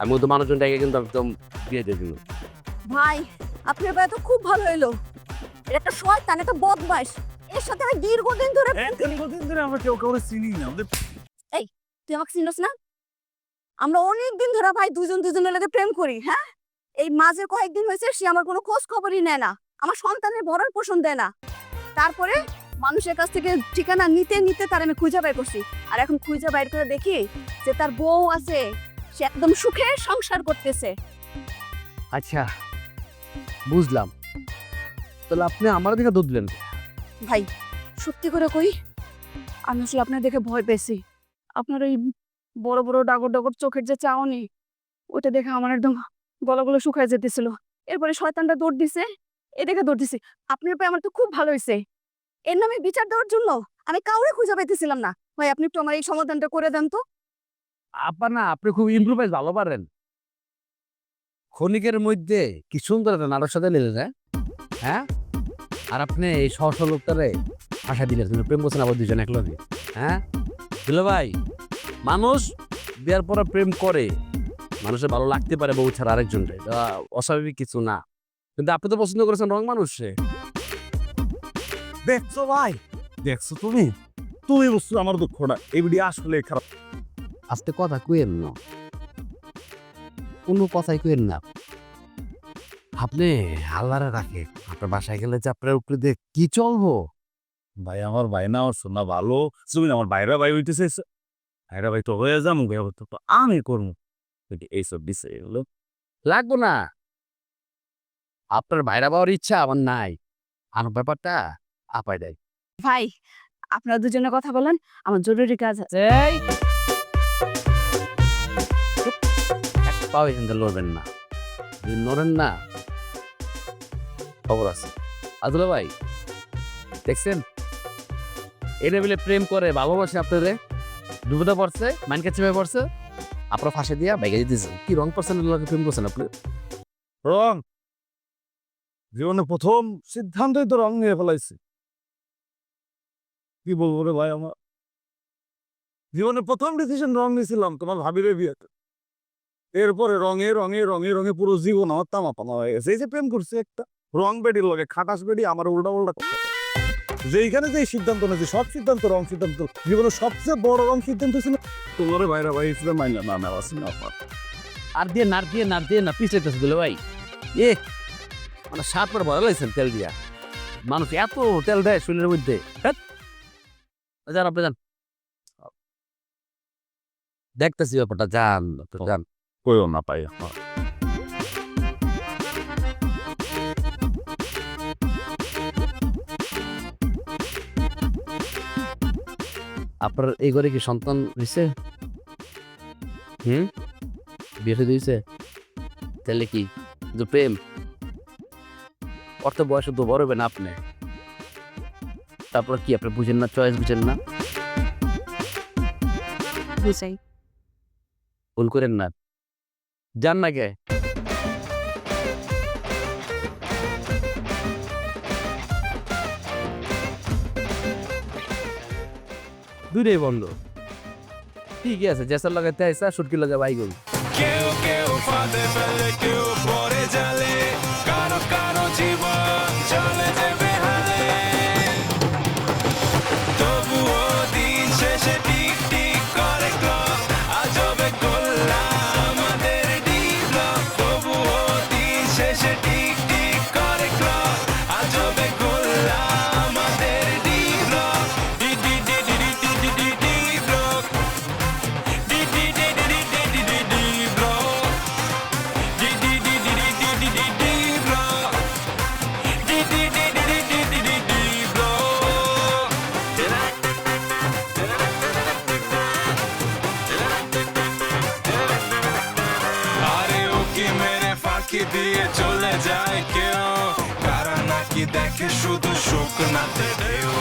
আমি ওদের মানুষজনটাকে কিন্তু একদম দিয়ে দিয়ে দিব। ভাই আপনার ভাই তো খুব ভালো হইলো। এটা একটা শয়তান, এটা বদমাইশ। এর সাথে আমি দীর্ঘদিন ধরে দীর্ঘদিন ধরে আমরা কেউ কাউকে চিনি না। তুই আমাকে চিনস না? আমরা অনেক দিন ধরে ভাই দুজনের লাগে প্রেম করি। হ্যাঁ, এই মাঝে কয়েকদিন হয়েছে সে আমার কোনো খোঁজ খবরই নেয় না, আমার সন্তানের ভরণ পোষণ দেয় না। তারপরে মানুষের কাছ থেকে ঠিকানা নিতে নিতে তার আমি খুঁজে বের করছি, আর এখন খুঁজে বাইর করে দেখি যে তার বউ আছে, সে একদম সুখে সংসার করতেছে। আচ্ছা, বুঝলাম। তাহলে আপনি আমার দিকে দৌড় দিলেন। ভাই সত্যি করে কই, আমি আসলে আপনার দেখে ভয় পেয়েছি। আপনার ওই বড় বড় ডাগর ডাগর চোখের যে চাওনি, ওটা দেখে আমার একদম গলাগুলো শুকায় যেতেছিল। এরপরে শয়তানটা দৌড় দিছে, এ দেখে দৌড় দিছে। আপনার পায়ে আমার তো খুব ভালো হয়েছে। এর নামে বিচার দেওয়ার জন্য আমি কাউরে খুঁজে পাইতেছিলাম না। ভাই আপনি একটু আমার এই সমাধানটা করে দেন তো। আপা না, আপনি খুব ইমপ্রুভাইজ ভালো পারেন। ক্ষণিকের মধ্যে কি সুন্দর একটা নাটক সাথে নিলেন, হ্যাঁ? আর আপনি এই সহস লোকটারে আশা দিলেন, তুমি প্রেম করছেন আবার দুজন একলগে, হ্যাঁ? দিল ভাই, মানুষ বিয়ার পরে প্রেম করে, মানুষের ভালো লাগতে পারে বউ ছাড়া আরেকজনকে, এটা অস্বাভাবিক কিছু না। কিন্তু আপনি তো পছন্দ করেছেন রং মানুষে। দেখছো ভাই, দেখছো তুমি তুমি বুঝছো আমার দুঃখটা। এই ভিডিও আসলে খারাপ। আস্তে কথা কুয়েন না, কোনো কথাই কুয়েন না। আপনি আল্লাহরে রাখে, আপনার বাসায় গেলে যে আপনার উপরে দিয়ে কি চলবো? ভাই আমার ভাই না, আমার শোনা ভালো। তুমি আমার ভাইরা ভাই হইতেছে, ভাইরা ভাই তো হয়ে যাবো, ভাই তো আমি করবো। এইসব বিষয় এগুলো লাগবো না। আপনার বাইরে পাওয়ার ইচ্ছা আমার নাই, আর ব্যাপারটা আপাই দেয়। ভাই আপনারা দুজনে কথা বলেন, আমার জরুরি কাজ আছে। এই এক পাও এখান থেকে লড়বেন না, যদি নড়েন না খবর আছে। আদুলা ভাই দেখছেন এটা বলে প্রেম করে ভালোবাসে আপনারে, ডুবেটা পড়ছে মাইনকে চেপে পড়ছে, আপনার ফাঁসে দিয়া বাইকে দিতেছেন। কি রং পার্সেন্ট প্রেম করছেন আপনি? রং জীবনে প্রথম সিদ্ধান্তই তো রং নিয়ে ফেলাইছে। কি বলবো রে ভাই, আমার জীবনে প্রথম ডিসিশন রং নিয়েছিলাম তোমার ভাবিরে বিয়েতে। এরপরে রঙে রঙে রঙে রঙে পুরো জীবন আমার তামাপানা হয়ে গেছে। এই যে প্রেম করছে একটা রং বেডির লগে, খাটাস বেডি আমার উল্টা উল্টা করতে যেইখানে যে সিদ্ধান্ত নিয়েছে সব সিদ্ধান্ত রং সিদ্ধান্ত। জীবনের সবচেয়ে বড় রং সিদ্ধান্ত ছিল তোমার ভাইরা ভাই হিসেবে মাইনা না নেওয়া ছিল আমার। আর দিয়ে না পিছাইতেছে দুলা ভাই। এ মানে 7 বার ভরা লাইছেন তেল দিয়া, মানুষ এত তেল দেয় শরীরের মধ্যে। যান আপনি যান, দেখতেছি ব্যাপারটা, যান যান। কইও না পাই আপনার এই ঘরে কি সন্তান হয়েছে? বিয়ে দিয়েছে? তাহলে কি যে প্রেম অর্থ বয়স তো বড় হবে না আপনি, তারপর কি আপনি বুঝেন না, চয়েস বুঝেন না, বুঝাই। ভুল করেন না, যান না কে। দুইটাই বন্ধ, ঠিকই আছে। জেসার লাগাইতে আইসা সুটকি লাগা বাই গল। কেউ কেউ ফাঁদে ফেলে, কেউ পরে জালে, কারো কারো জীবন চলে যাবে হালে। তবুও দিন শেষে টিক টিক করে ক্লক, আজবে গোল্লা আমাদের ডি ব্লক। তবুও দিন শেষে টিক টিক করে ক্লক, আজবে গোল্লা আমাদের D block. D D D D D D D D D block, D D D D D D D D D block, D D D D D D D D D block, D D D D D D D D D block. আরে ও কি মেরে ফাঁকি দিয়ে চলে যায় কেউ, কারা নাকি দেখে শুধু সুখ নাতে ঢেউ।